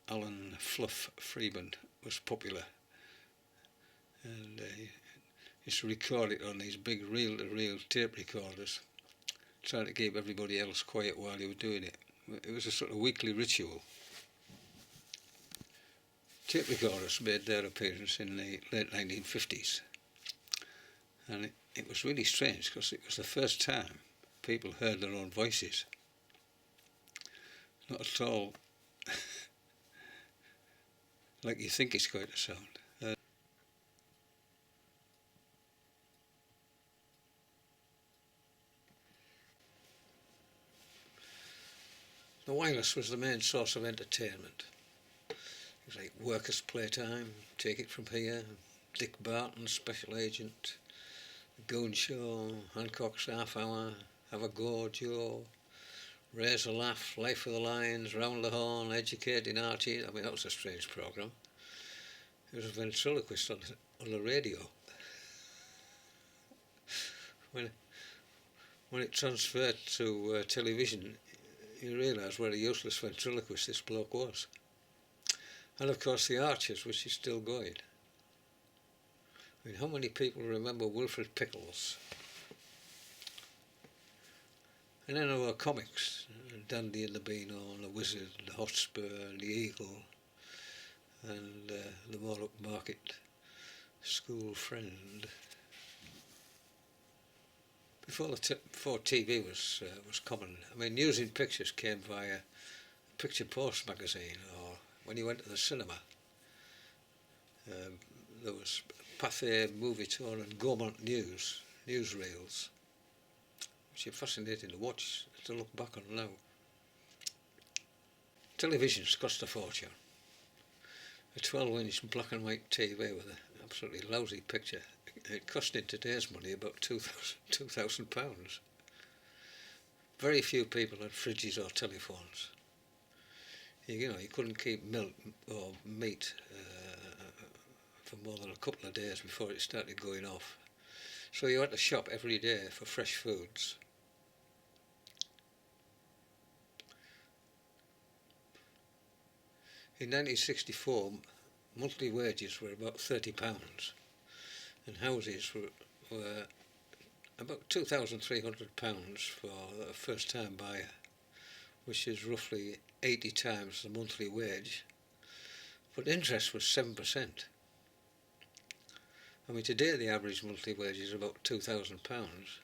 Alan Fluff Freeman was popular, and he used to record it on these big reel-to-reel tape recorders, trying to keep everybody else quiet while he was doing it. It was a sort of weekly ritual. Tape recorders made their appearance in the late 1950s, and it was really strange because it was the first time people heard their own voices. Not at all like you think it's going to sound. The wireless was the main source of entertainment. It was like Workers' Playtime, Take It From Here, Dick Barton, Special Agent, The Goon Show, Hancock's Half Hour, Have a Go, Joe, Raise a Laugh, Life of the Lions, Round the Horn, Educating Archie. I mean, that was a strange programme. It was a ventriloquist on the radio. When it transferred to television, you realise what a useless ventriloquist this bloke was. And of course the Archers, which is still going. I mean, how many people remember Wilfred Pickles? And then there were comics, Dandy and the Beano, the Wizard, the Hotspur, the Eagle, and the more upmarket School Friend. Before TV was common, I mean, news in pictures came via Picture Post magazine, or when you went to the cinema, there was Pathé, Movie Tour, and Gaumont newsreels, which are fascinating to watch, to look back on now. Televisions cost a fortune. A 12-inch black and white TV with an absolutely lousy picture, it cost in today's money about £2,000. Very few people had fridges or telephones. You know, you couldn't keep milk or meat for more than a couple of days before it started going off. So you had to shop every day for fresh foods. In 1964, monthly wages were about £30, and houses were about £2,300 for a first-time buyer, which is roughly 80 times the monthly wage, but interest was 7%. I mean, today the average monthly wage is about £2,000,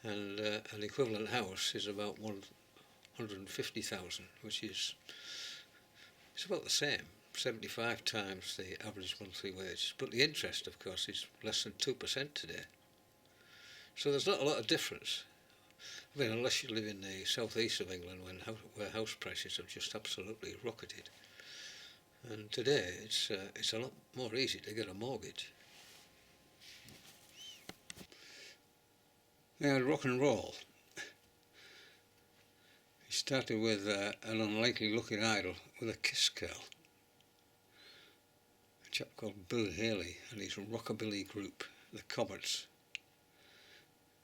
and an equivalent house is about 150,000, which is it's about the same, 75 times the average monthly wage. But the interest, of course, is less than 2% today. So there's not a lot of difference. I mean, unless you live in the southeast of England, where house prices have just absolutely rocketed. And today it's a lot more easy to get a mortgage. They had rock and roll. He started with an unlikely looking idol with a Kiss girl, a chap called Bill Haley and his rockabilly group, the Comets,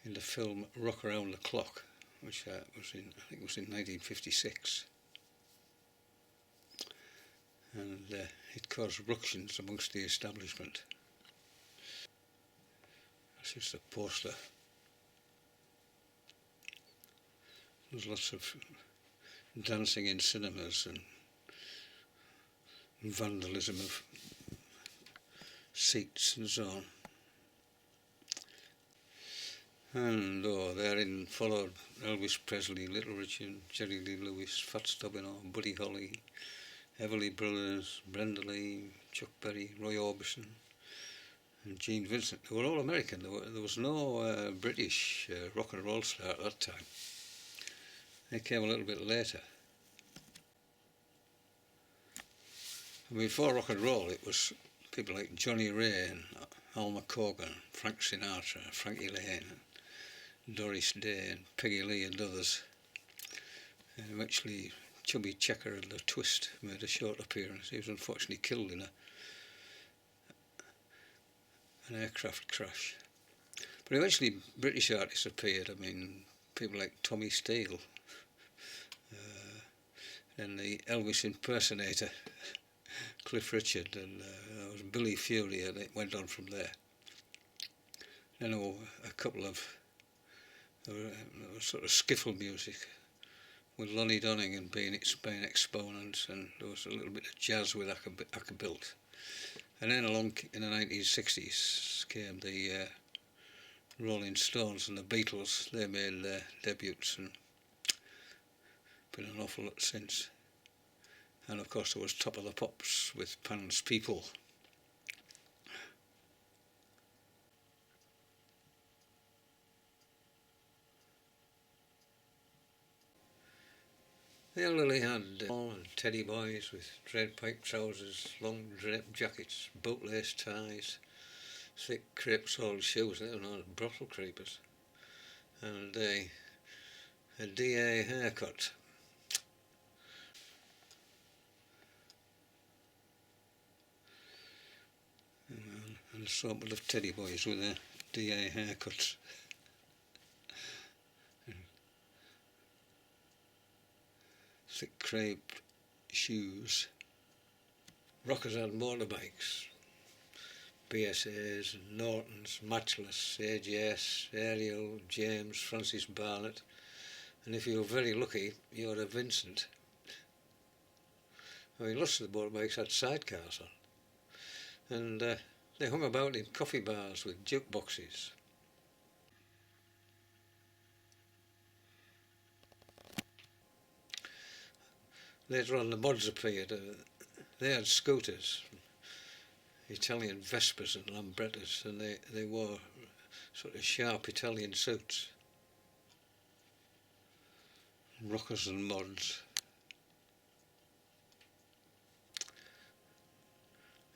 in the film Rock Around the Clock, which I think it was in 1956. And it caused ructions amongst the establishment. That's just a poster. There's lots of dancing in cinemas and vandalism of seats and so on. And therein followed Elvis Presley, Little Richard, Jerry Lee Lewis, Fats Domino, Buddy Holly, Everly Brothers, Brenda Lee, Chuck Berry, Roy Orbison and Gene Vincent. They were all American. There was no British rock and roll star at that time. They came a little bit later. And before rock and roll, it was people like Johnny Ray and Al McCogan, Frank Sinatra, Frankie Lane, Doris Day and Peggy Lee and others. And eventually Chubby Checker and the Twist made a short appearance. He was unfortunately killed in an aircraft crash. But eventually British artists appeared. I mean, people like Tommy Steele, and the Elvis impersonator Cliff Richard, and there was Billy Fury, and it went on from there. Then there were a couple of sort of skiffle music with Lonnie Donegan being exponents, and there was a little bit of jazz with Acapult. And then along in the 1960s came the Rolling Stones and the Beatles. They made their debuts and been an awful lot since. And of course there was Top of the Pops with Pan's People. They only had teddy boys with drape pipe trousers, long draped jackets, bootlace ties, thick crepe-soled shoes. They were known as brothel creepers. And a DA haircut. And a sort of teddy boys with their DA haircuts. Thick crepe shoes. Rockers had motorbikes, BSAs, Nortons, Matchless, AGS, Ariel, James, Francis Barnett, and if you were very lucky, you had a Vincent. I mean, lots of the motorbikes had sidecars on, and they hung about in coffee bars with jukeboxes. Later on the mods appeared. They had scooters, Italian Vespas and Lambrettas, and they wore sort of sharp Italian suits. Rockers and mods.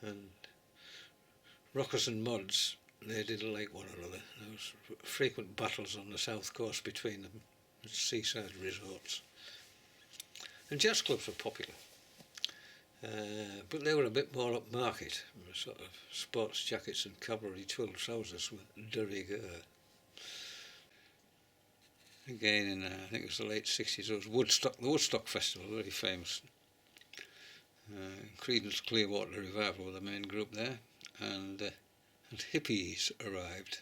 And rockers and mods, they didn't like one another. There was frequent battles on the south coast between them at seaside resorts. And jazz clubs were popular, but they were a bit more upmarket, sort of sports jackets and cavalry twill trousers with de rigueur. Again, in I think it was the late 60s, there was Woodstock, the Woodstock Festival, very famous. Creedence Clearwater Revival were the main group there, and hippies arrived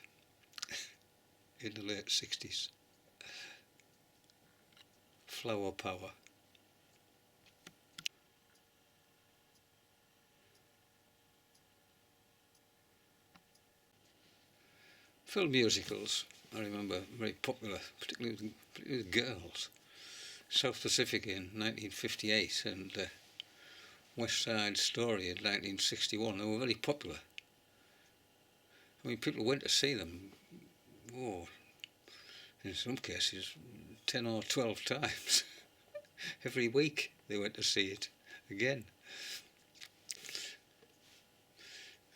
in the late 60s. Flower power. Film musicals, I remember, very popular, particularly with girls. South Pacific in 1958 and West Side Story in 1961, they were very popular. I mean, people went to see them, in some cases, 10 or 12 times. Every week they went to see it again.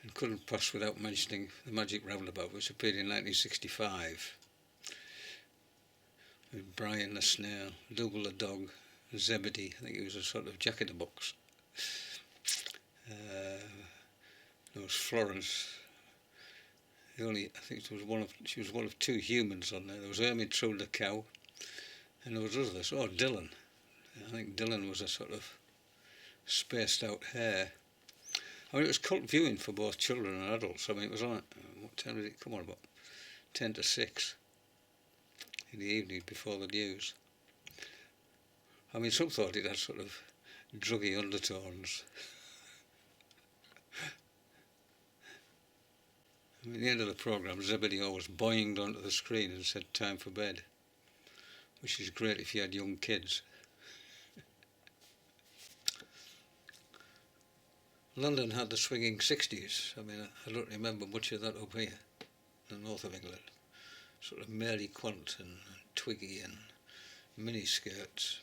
And couldn't pass without mentioning The Magic Roundabout, which appeared in 1965. With Brian the Snail, Dougal the Dog, Zebedee. I think he was a sort of jack-in-the-box. There was Florence. I think she was one of two humans on there. There was Ermintrude the cow, and there was others. Oh, Dylan. I think Dylan was a sort of spaced-out hare. I mean, it was cult viewing for both children and adults. I mean, it was on, what time did it come on? About 10 to 6 in the evening before the news. I mean, some thought it had sort of druggy undertones. At the end of the programme, Zebedee always boinged onto the screen and said time for bed, which is great if you had young kids. London had the swinging 60s. I mean, I don't remember much of that up here, in the north of England. Sort of Mary Quant and Twiggy and mini skirts.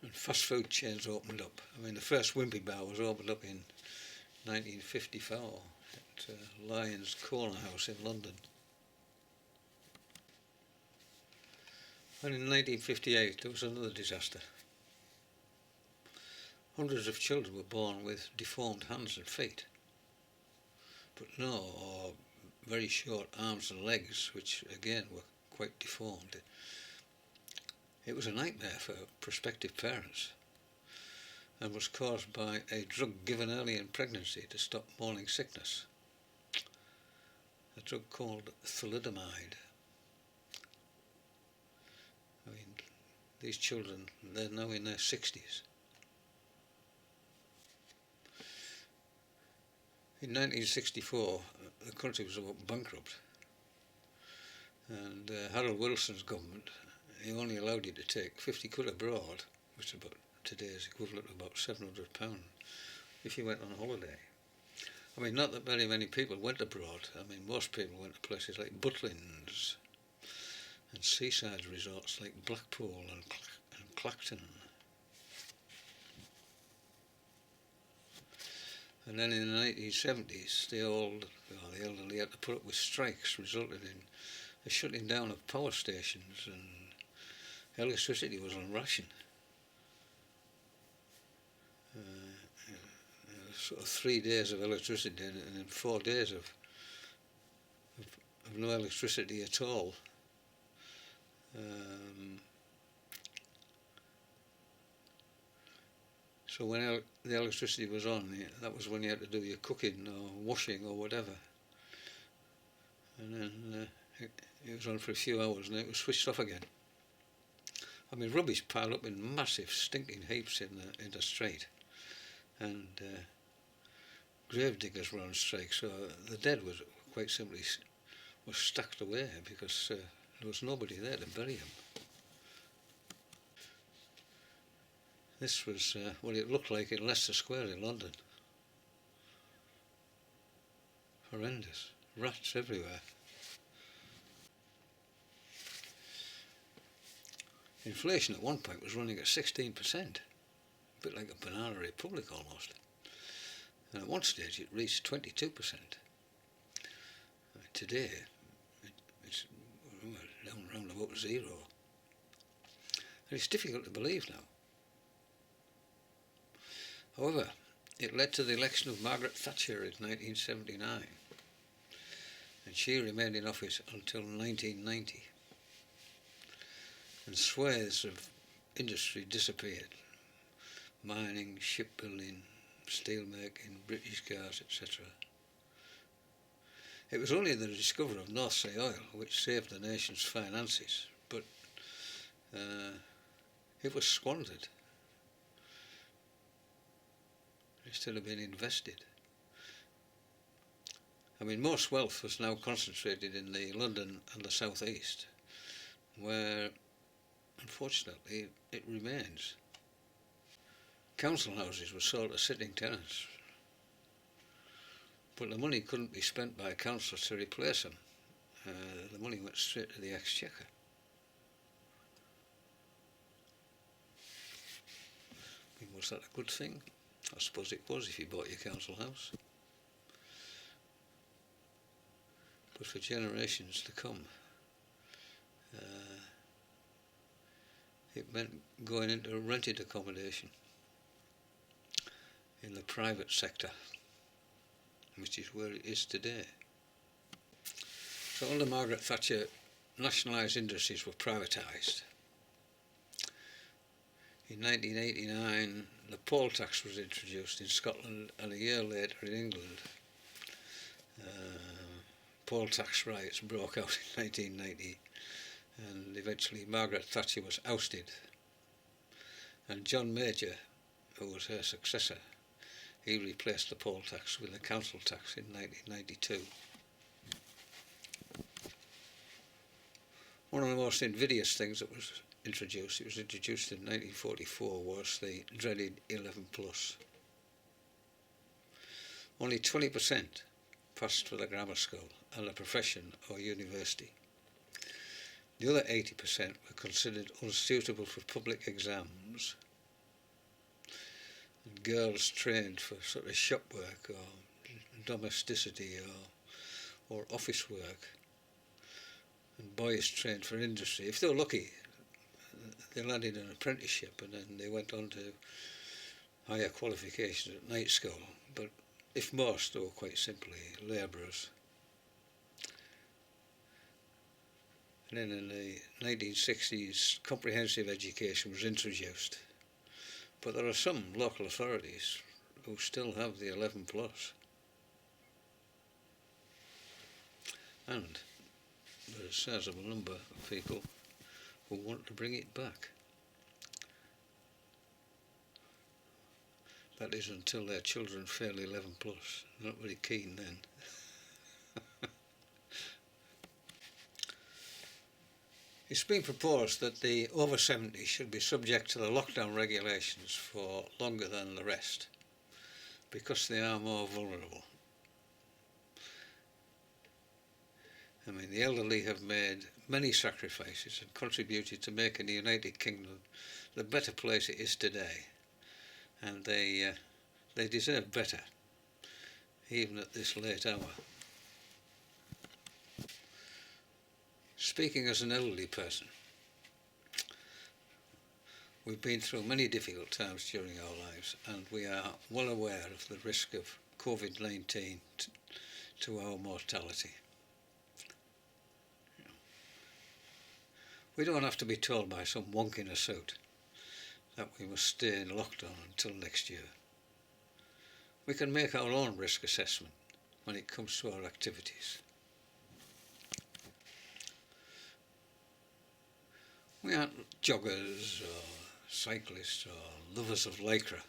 And fast food chains opened up. I mean, the first Wimpy Bar was opened up in 1954 at Lyons Corner House in London. And in 1958 there was another disaster. Hundreds of children were born with deformed hands and feet, but no, or very short arms and legs, which again were quite deformed. It was a nightmare for prospective parents and was caused by a drug given early in pregnancy to stop morning sickness, a drug called thalidomide. I mean, these children, they're now in their 60s. In 1964, the country was about bankrupt, and Harold Wilson's government, he only allowed you to take 50 quid abroad, which is about today's equivalent of about £700, if you went on holiday. I mean, not that very many people went abroad. I mean, most people went to places like Butlins and seaside resorts like Blackpool and Clacton. And then in the 1970s, the elderly had to put up with strikes, resulted in the shutting down of power stations, and electricity was on ration. Sort of 3 days of electricity and then 4 days of no electricity at all. So when the electricity was on, that was when you had to do your cooking or washing or whatever. And then it was on for a few hours and then it was switched off again. I mean, rubbish piled up in massive stinking heaps in the street, and grave diggers were on strike, so the dead was quite simply stacked away because there was nobody there to bury them. This was what it looked like in Leicester Square in London. Horrendous. Rats everywhere. Inflation at one point was running at 16%, a bit like a banana republic almost. And at one stage it reached 22%. Today it's down around about zero. And it's difficult to believe now. However, it led to the election of Margaret Thatcher in 1979, and she remained in office until 1990. And swathes of industry disappeared. Mining, shipbuilding, steelmaking, British cars, etc. It was only the discovery of North Sea oil which saved the nation's finances, but it was squandered instead of being invested. I mean, most wealth was now concentrated in the London and the South East, where, unfortunately, it remains. Council houses were sold to sitting tenants, but the money couldn't be spent by councils to replace them. The money went straight to the Exchequer. I mean, was that a good thing? I suppose it was if you bought your council house. But for generations to come, it meant going into rented accommodation in the private sector, which is where it is today. So under Margaret Thatcher, nationalised industries were privatised. In 1989, the poll tax was introduced in Scotland, and a year later in England, poll tax riots broke out in 1990, and eventually Margaret Thatcher was ousted, and John Major, who was her successor, he replaced the poll tax with a council tax in 1992. One of the most invidious things that was introduced, it was introduced in 1944, was the dreaded 11 plus. Only 20% passed for the grammar school and a profession or university. The other 80% were considered unsuitable for public exams, and girls trained for sort of shop work or domesticity or office work, and boys trained for industry. If they were lucky, they landed an apprenticeship and then they went on to higher qualifications at night school, but if most, they were quite simply labourers. And then in the 1960s, comprehensive education was introduced. But there are some local authorities who still have the 11 plus. And there's a sizable number of people who want to bring it back. That is until their children fail 11 plus. Not very keen then. It's been proposed that the over 70 should be subject to the lockdown regulations for longer than the rest, because they are more vulnerable. I mean, the elderly have made many sacrifices and contributed to making the United Kingdom the better place it is today, and they deserve better, even at this late hour. Speaking as an elderly person, we've been through many difficult times during our lives, and we are well aware of the risk of COVID-19 to our mortality. We don't have to be told by some wonk in a suit that we must stay in lockdown until next year. We can make our own risk assessment when it comes to our activities. We aren't joggers or cyclists or lovers of lycra.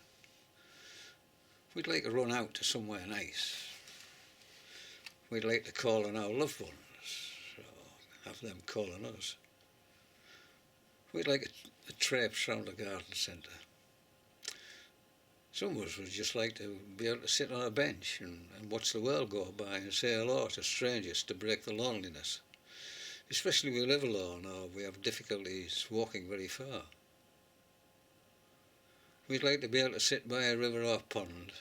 We'd like to run out to somewhere nice. We'd like to call on our loved ones or have them call on us. We'd like a traipse round a garden centre. Some of us would just like to be able to sit on a bench and watch the world go by and say hello to strangers to break the loneliness. Especially if we live alone or we have difficulties walking very far. We'd like to be able to sit by a river or pond,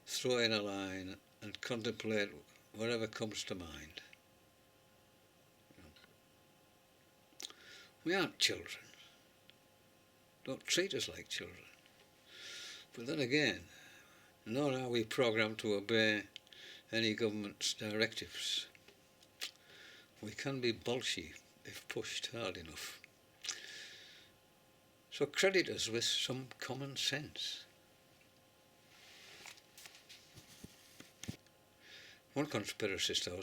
throw in a line and contemplate whatever comes to mind. We aren't children. Don't treat us like children. But then again, nor are we programmed to obey any government's directives. We can be bolshy if pushed hard enough. So credit us with some common sense. One conspiracist I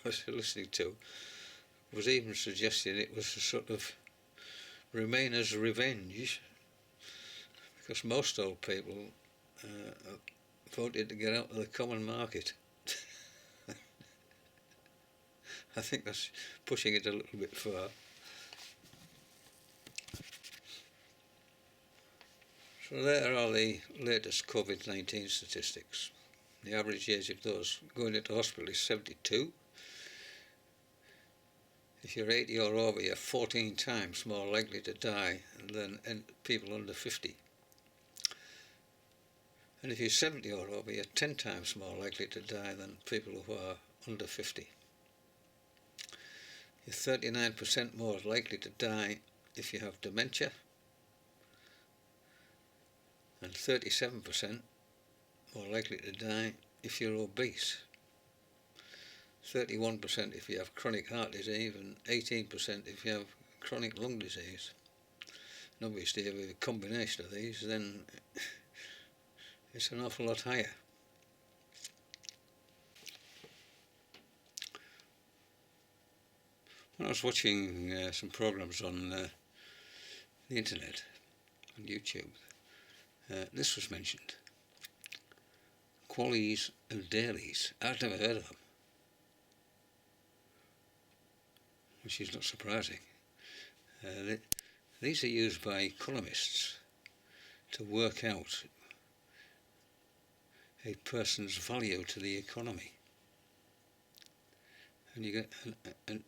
was listening to was even suggesting it was a sort of Remainers' revenge, because most old people voted to get out of the common market. I think that's pushing it a little bit far. So there are the latest COVID-19 statistics. The average age of those going into hospital is 72. If you're 80 or over, you're 14 times more likely to die than people under 50. And if you're 70 or over, you're 10 times more likely to die than people who are under 50. You're 39% more likely to die if you have dementia, and 37% more likely to die if you're obese. 31% if you have chronic heart disease, and 18% if you have chronic lung disease. And obviously, if you have a combination of these, then it's an awful lot higher. When I was watching some programs on the internet, on YouTube, This was mentioned. Qualies and dailies. I'd never heard of them, which is not surprising. These are used by economists to work out a person's value to the economy, and you get and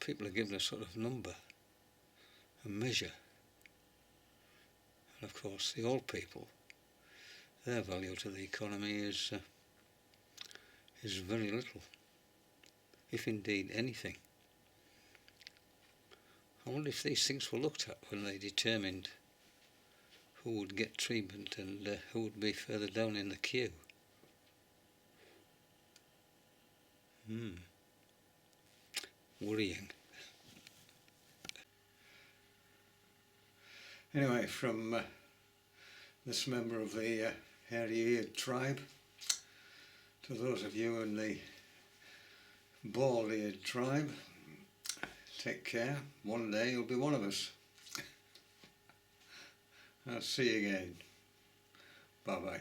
people are given a sort of number, a measure, and of course the old people, their value to the economy is very little, if indeed anything. I wonder if these things were looked at when they determined who would get treatment and who would be further down in the queue. Worrying. Anyway, from this member of the hairy-eared tribe to those of you in the bald-eared tribe, take care. One day you'll be one of us. I'll see you again. Bye bye.